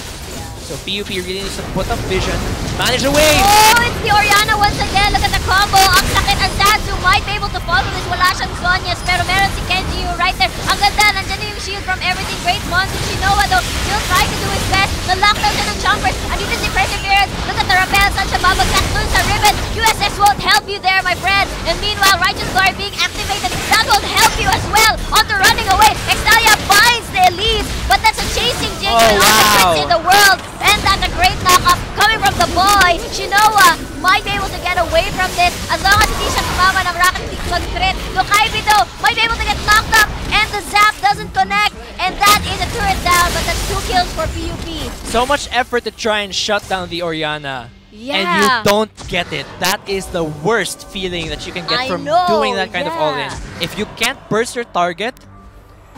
So PUP really needs to put up vision, manage the wave! Oh, it's the Orianna once again. Look at the combo. Ang sakit. Ansatsu might be able to follow this. Wala siyang Zonias, pero meron si Kenji right there. Ang ganda. Nandiyan na yung shield from everything. Great Monzu. Shinoa though, still trying to do his best. Na-lockdown siya ng jumpers. Andito si Perseverance. Look at the rappel. Saan siya babagsak dun sa ribbon. USS won't help you there, my friend. And meanwhile, Righteous Guard being activated. That won't help you as well. Onto running away. Extalia finds the Elise, but that's a chasing Jinx with all the tricks in the world. And that's a great knock-up coming from the boy. Shinoa might be able to get away from this as long as hindi siya tumama ng rocket, hindi mag-crit. Dokaibi though might be able to get knocked up and the zap doesn't connect. And that is a turret down, but that's 2 kills for PUP. So much effort to try and shut down the Orianna. Yeah. And you don't get it. That is the worst feeling that you can get from doing that kind of all-in. If you can't burst your target,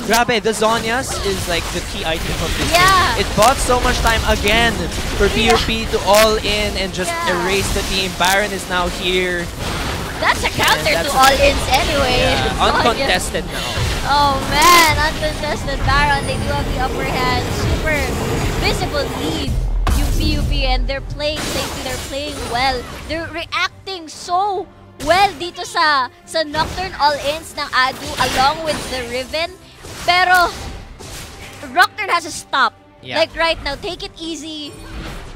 grabe, the Zonias is like the key item of this game. It bought so much time again for PUP to all-in and just erase the team. Baron is now here. That's a counter to all-ins anyway. Yeah, uncontested now. Oh man, uncontested Baron. They do have the upper hand. Super visible lead. Yung PUP, and they're playing safely. They're playing well. They're reacting so well dito sa Nocturne all-ins ng Adu along with the Riven. Pero Nocturne has to stop. Yeah. Like right now, take it easy.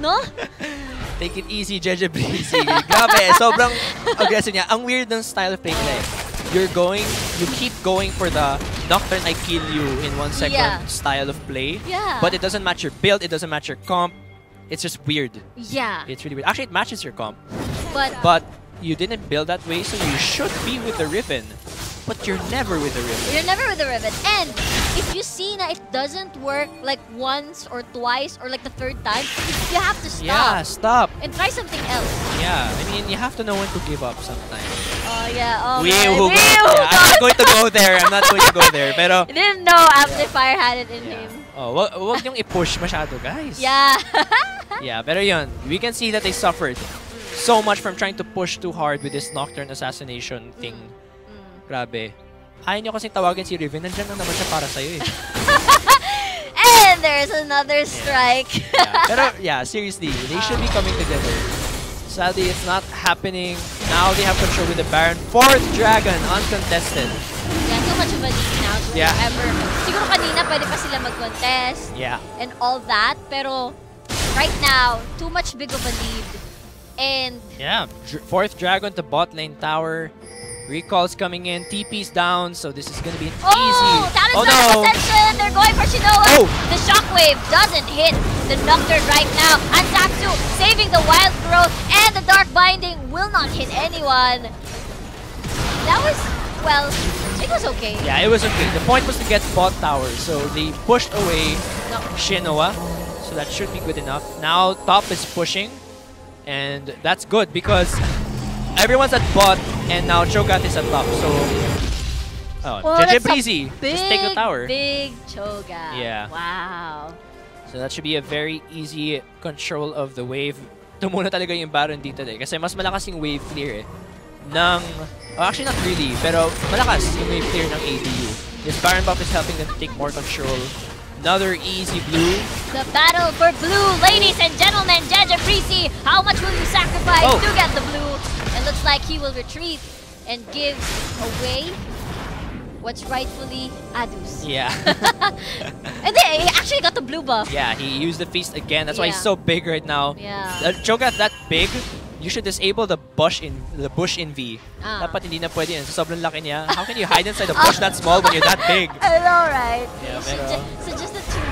No? Take it easy, Jeje Breezy. Grabe, sobrang aggressive niya. Ang weird ng style of play nila. You keep going for the Nocturne I kill you in 1 second style of play. Yeah. But it doesn't match your build, it doesn't match your comp. It's just weird. Yeah. It's really weird. Actually, it matches your comp. But you didn't build that way, so you should be with the Riven. But you're never with the Riven. You're never with the Riven. And if you see that it doesn't work like once or twice or like the third time, you have to stop. Yeah, stop. And try something else. Yeah, I mean, you have to know when to give up sometimes. Oh, yeah. Oh, Yeah, I'm not going to go there. I'm not going to go there. Pero I didn't know Amplifier had it in him. Oh, wag niyong i-push masyado, guys. Yeah. Yeah, pero yun, we can see that they suffered so much from trying to push too hard with this Nocturne assassination thing. Grabe. Ayaw niyo kasing tawagin si Riven. Nandiyan lang naman siya para sa'yo eh. And there's another strike. Yeah. Pero yeah, seriously, they should be coming together. Sadly, it's not happening. Now they have control with the Baron. 4th Dragon, uncontested. Yeah, too much of a lead now. So ever. Siguro kanina pwede pa sila mag-contest. Yeah. And all that. Pero right now, too much big of a lead. And yeah, 4th Dragon to bot lane tower. Recalls coming in, TP's down, so this is gonna be an easy. Ascension! They're going for Shinoa! The Shockwave doesn't hit the Nocturne right now. Anzatsu saving the Wild Growth, and the Dark Binding will not hit anyone. That was, well, it was okay. Yeah, it was okay. The point was to get bot tower, so they pushed away Shinoa, so that should be good enough. Now top is pushing, and that's good because everyone's at bot, and now Cho'Gath is at top, so Jeje Breezy, just take the tower. Big Cho'Gath. Yeah. Wow. So that should be a very easy control of the wave. Ito muna talaga yung Baron dito kasi mas malakas yung wave clear actually not really, pero malakas yung wave clear ng ADU. This Baron buff is helping them take more control. Another easy blue. The battle for blue, ladies and gentlemen. Jeje Breezy, how much will you sacrifice to get the blue? It looks like he will retreat and give away what's rightfully Adu's. Yeah. And then he actually got the blue buff. Yeah, he used the feast again. That's why he's so big right now. Yeah. Cho'Gath that big, you should disable the bush in V. Dapat hindi na pwede yun. Sobrang laki niya. How can you hide inside a bush that small when you're that big? I know, right? Yeah, so just the two.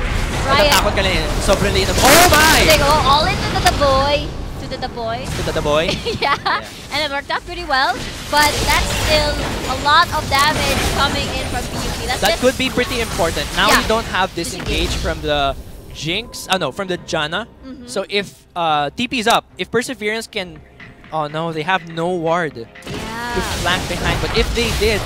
Natatakot ka lang yun. Sobrang liit. Oh my! They go all into the boy. To the boy. To the boy? Yeah. And it worked out pretty well. But that's still a lot of damage coming in from PUP. That could be pretty important. Now we don't have disengage from the Jinx. Oh no, from the Janna. So if TP's up, if Perseverance can... Oh no, they have no ward to flank behind. But if they did...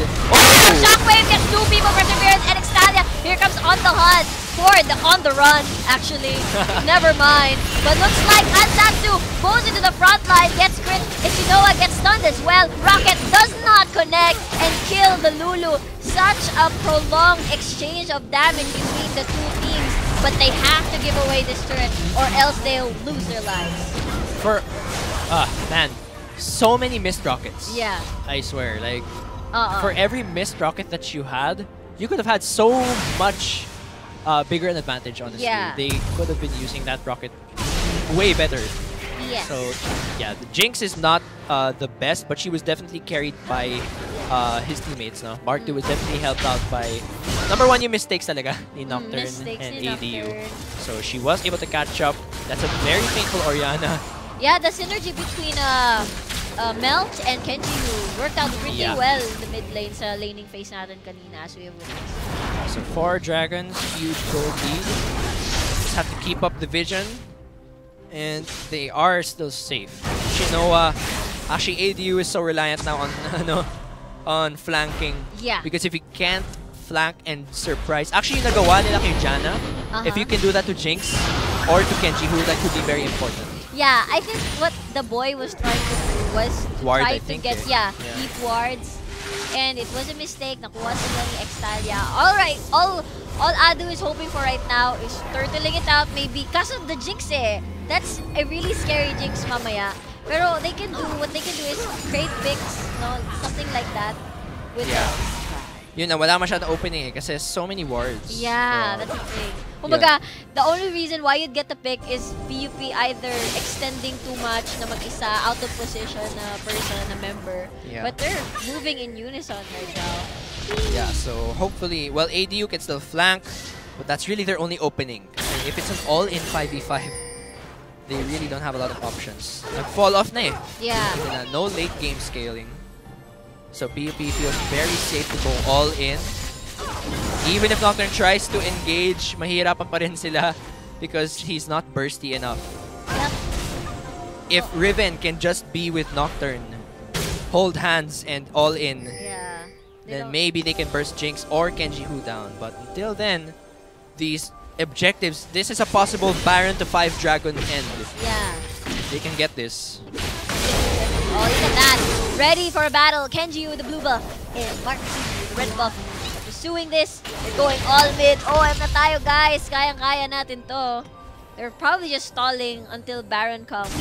Shockwave gets 2 people, Perseverance and Extalia. Here comes On the Hunt. On the run, actually. Never mind. But looks like Anzatsu goes into the front line, gets crit. Ishinoa gets stunned as well. Rocket does not connect and kill the Lulu. Such a prolonged exchange of damage between the two teams. But they have to give away this turret or else they'll lose their lives. Man, so many missed rockets. Yeah. I swear, like, for every missed rocket that you had, you could have had so much bigger an advantage, honestly. Yeah. They could have been using that rocket way better. Yes. So, yeah, the Jinx is not the best, but she was definitely carried by his teammates. No? Mark II was definitely helped out by, number one, yung mistakes talaga ni Nocturne and ADU. So she was able to catch up. That's a very painful Orianna. Yeah, the synergy between Melt and Kenji worked out pretty well in the mid lane sa laning phase natin kanina as we have witnessed. So 4 dragons, huge gold lead. Just have to keep up the vision. And they are still safe. Shinoa, actually ADU is so reliant now on on flanking. Yeah. Because if you can't flank and surprise, actually nagawa nila kay Janna. If you can do that to Jinx or to Kenji, who that could be very important. Yeah, I think what the boy was trying to do was to try to get deep wards And it was a mistake. Nakuha sila ni Extalia. Alright, all Adu is hoping for right now is turtling it out maybe because of the Jinx eh. That's a really scary Jinx mamaya. Pero they can do, what they can do is trade picks, no? Something like that. With Yun na, wala masyadong opening eh kasi so many wards. Yeah, that's the thing. Kumbaga, the only reason why you'd get the pick is PUP either extending too much na mag-isa, out of position na person, na member. Yeah. But they're moving in unison right now. Yeah, so hopefully, well, ADU can still flank, but that's really their only opening. And if it's an all-in 5v5, they really don't have a lot of options. Nag-fall off na eh. Yeah. No late game scaling. So PUP feels very safe to go all in. Even if Nocturne tries to engage, mahirapan pa rin sila because he's not bursty enough. Yep. If Riven can just be with Nocturne, hold hands and all in, then maybe they can burst Jinx or Kenji Hu down. But until then, these objectives, this is a possible Baron to 5 Dragon end. Yeah. They can get this. Oh, look at that. Ready for a battle. Kenji with the blue buff and Mark with the red buff. Pursuing this. They're going all mid. OM na tayo, guys. Kayang-kaya natin to. They're probably just stalling until Baron comes.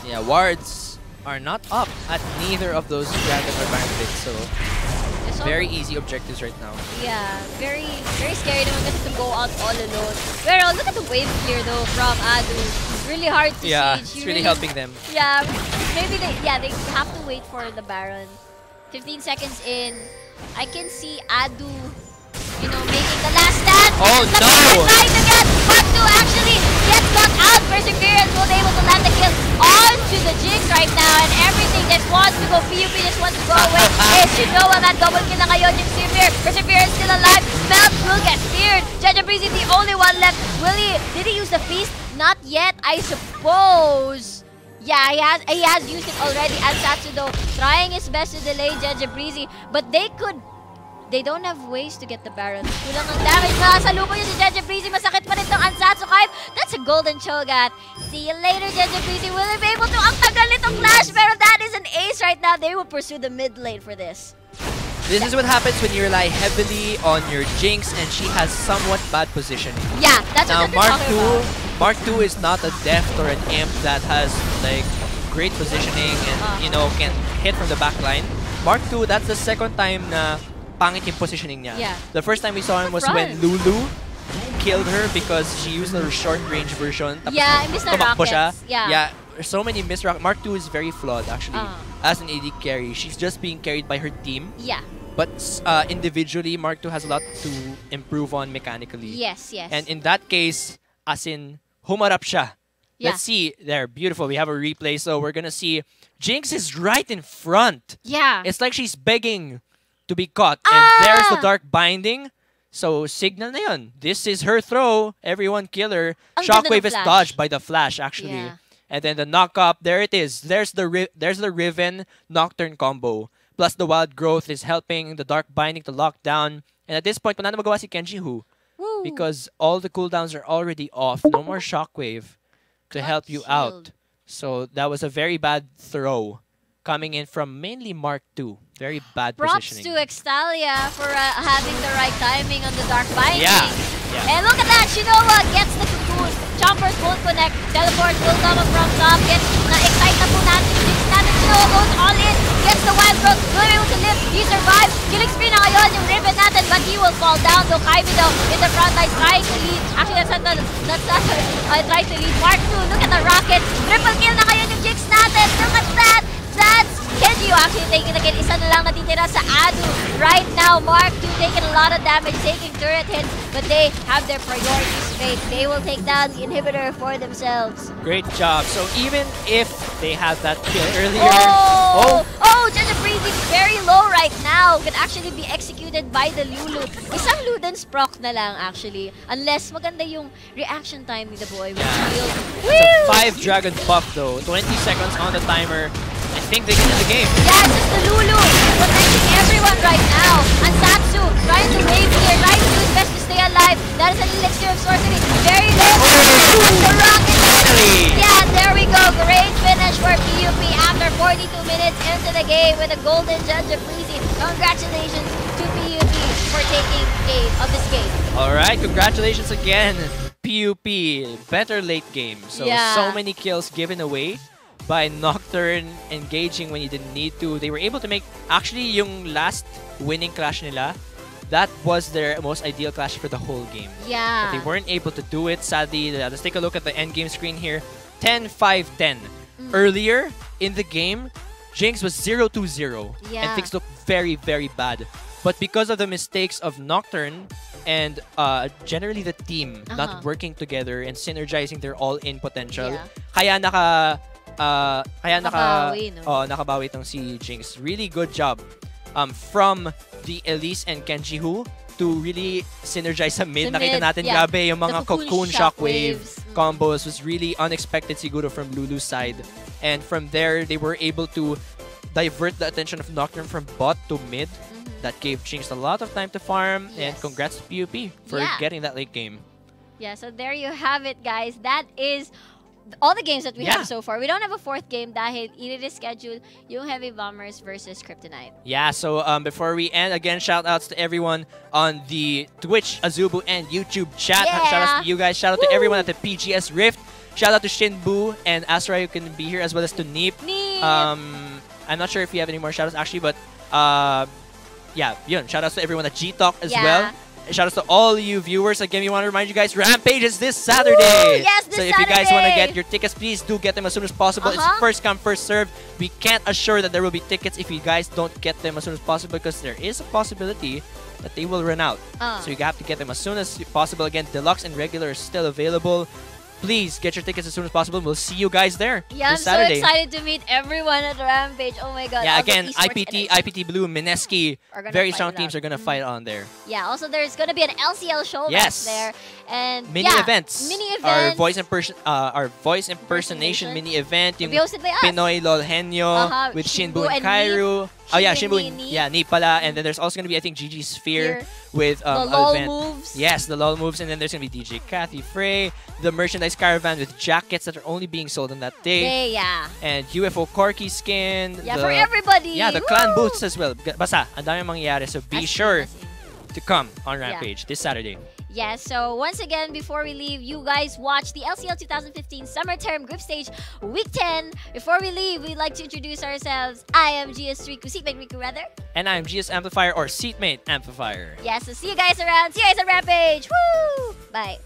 Yeah, wards are not up at neither of those Dragon or Baron pits, so very easy objectives right now. Yeah, very scary naman kasi to go out all alone. Pero look at the wave clear though from Adu. Really hard to siege. It's really helping them. Yeah, maybe they have to wait for the Baron. 15 seconds in. I can see Adu, you know, making the last stand. Oh no! Trying to get Mark 2 actually gets got out. Perseverance was able to land the kill onto the Jinx right now, and everything just wants to go. PUP just wants to go away. It's Shinoa that double kill na ngayon yung Severe. Perseverance still alive. Melt will get feared. Jaja Breezy the only one left. Did he use the feast? Not yet, I suppose. Yeah, he has used it already. And Satsu though, trying his best to delay Jaja Breezy, but they don't have ways to get the Baron. Kulang ang damage na sa lupa yun si Jaja Breezy. Masakit pa rin itong Ansatsu kahit. That's a golden Cho'Gath. See you later, Jaja Breezy. Will they be able to? Ang tagal nitong flash, pero that is an ace right now. They will pursue the mid lane for this. This is what happens when you rely heavily on your Jinx and she has somewhat bad positioning. Yeah, that's what Mark 2. Mark 2 is not a Deft or an Imp that has like great positioning and you know can hit from the back line. Mark 2, that's the second time na pangit yung positioning niya. Yeah. The first time we saw him was when Lulu killed her because she used her short range version. Yeah, I missed the rockets. Yeah, so many missed rockets. Mark 2 is very flawed actually as an AD carry. She's just being carried by her team. Yeah. But individually, Mark 2 has a lot to improve on mechanically. Yes, yes. And in that case, as in, humarap siya. Yeah. Let's see. There, beautiful. We have a replay. So we're going to see Jinx is right in front. Yeah. It's like she's begging to be caught. And there's the Dark Binding. So signal na yun. This is her throw. Everyone kill her. Shockwave is dodged by the flash, actually. Yeah. And then the knock up. There it is. There's the Riven Nocturne combo. Plus the Wild Growth is helping the Dark Binding to lock down. And at this point, wala na magawa si Kenji Hu. Woo. Because all the cooldowns are already off. No more Shockwave to help you out. So that was a very bad throw coming in from mainly Mark 2. Very bad positioning. Props to Extalia for having the right timing on the Dark Binding. Yeah. And look at that, Shinoa gets the cocoon. Chompers won't connect. Teleport will come from top. Na-excite na po natin. Jinx natin. Shinoa goes all in. Gets the Wild Growth. Will be able to live. He survives. Killing spree na ngayon yung Riven natin. But he will fall down. Though Kaimi though in the front line trying to lead. Actually, that's trying to lead. Mark 2, look at the rocket. Triple kill na ngayon yung Jinx natin. Look at that. That's Kenji actually taking the kill. Isa na lang natitira sa Adu. Right now, Mark 2 taking a lot of damage, taking turret hits, but they have their priorities straight. They will take down the inhibitor for themselves. Great job. So even if they had that kill earlier... Jaja Breezy very low right now. Could actually be executed by the Lulu. Isang Luden's proc na lang actually. Unless maganda yung reaction time ni the boy. It's a 5 dragon buff though. 20 seconds on the timer. I think they can win the game. Yeah, just the Lulu protecting everyone right now. And Satsu trying to wave here, trying to do his best to stay alive. That is an elixir of sorcery. Very low. The rocket finally! Yeah, there we go. Great finish for PUP after 42 minutes into the game with a golden judge of Freezy. Congratulations to PUP for taking game of this game. Alright, congratulations again, PUP. Better late game. So many kills given away by Nocturne engaging when you didn't need to. They were able to make, actually, yung last winning clash nila, that was their most ideal clash for the whole game. Yeah. But they weren't able to do it, sadly. Let's take a look at the end game screen here. 10-5-10. Earlier in the game, Jinx was 0-2-0. And things looked very, very bad. But because of the mistakes of Nocturne and generally the team not working together and synergizing their all-in potential, kaya nakabawi tong si Jinx. Really good job from the Elise and Kenji Hu to really synergize sa mid. Nakita natin, grabe, yung mga cocoon shockwave combos was really unexpected siguro from Lulu's side. And from there, they were able to divert the attention of Nocturne from bot to mid. That gave Jinx a lot of time to farm. And congrats to PUP for getting that late game. Yeah, so there you have it, guys. That is all the games that we have so far. We don't have a fourth game dahil i-reschedule yung Heavy Bombers versus Kryptonite. Yeah, so before we end, again, shout-outs to everyone on the Twitch, Azubu, and YouTube chat. Shout-outs to you guys. Shout-out to everyone at the PGS Rift. Shout-out to Shinbu and Asra, who can be here, as well as to Neep. I'm not sure if you have any more shout-outs, actually, but yeah, yun. Shout-outs to everyone at G-Talk as well. Shout out to all you viewers. Again, we want to remind you guys, Rampage is this Saturday. Woo! Yes, this Saturday. So if you guys want to get your tickets, please do get them as soon as possible. It's first come, first serve. We can't assure that there will be tickets if you guys don't get them as soon as possible because there is a possibility that they will run out. So you have to get them as soon as possible. Again, Deluxe and Regular are still available. Please get your tickets as soon as possible. We'll see you guys there this Saturday. I'm so excited to meet everyone at Rampage. Oh my god. Yeah, again, IPT Blue, Mineski, very strong teams are going to fight on there. Yeah, also there's going to be an LCL show there. And mini events. Our voice impersonation mini event. Yung Pinoy LOL Henyo with Shinbu and Kairu. Oh yeah, Shinbu and Neep pala. And then there's also going to be, I think, GG Sphere with the LOL moves. Yes, the LOL moves. And then there's going to be DJ Kathy Frey, the merchandise caravan with jackets that are only being sold on that day. And UFO Corky skin. Yeah, for everybody. Yeah, the clan booths as well. Basta, ang dami mangyayari. So be sure to come on Rampage this Saturday. Yes, so once again, before we leave, you guys watch the LCL 2015 Summer Term Group Stage Week 10. Before we leave, we'd like to introduce ourselves. I am GS Riku, Seatmate Riku rather. And I am GS Amplifier or Seatmate Amplifier. Yes, so see you guys around. See you guys at Rampage. Woo! Bye.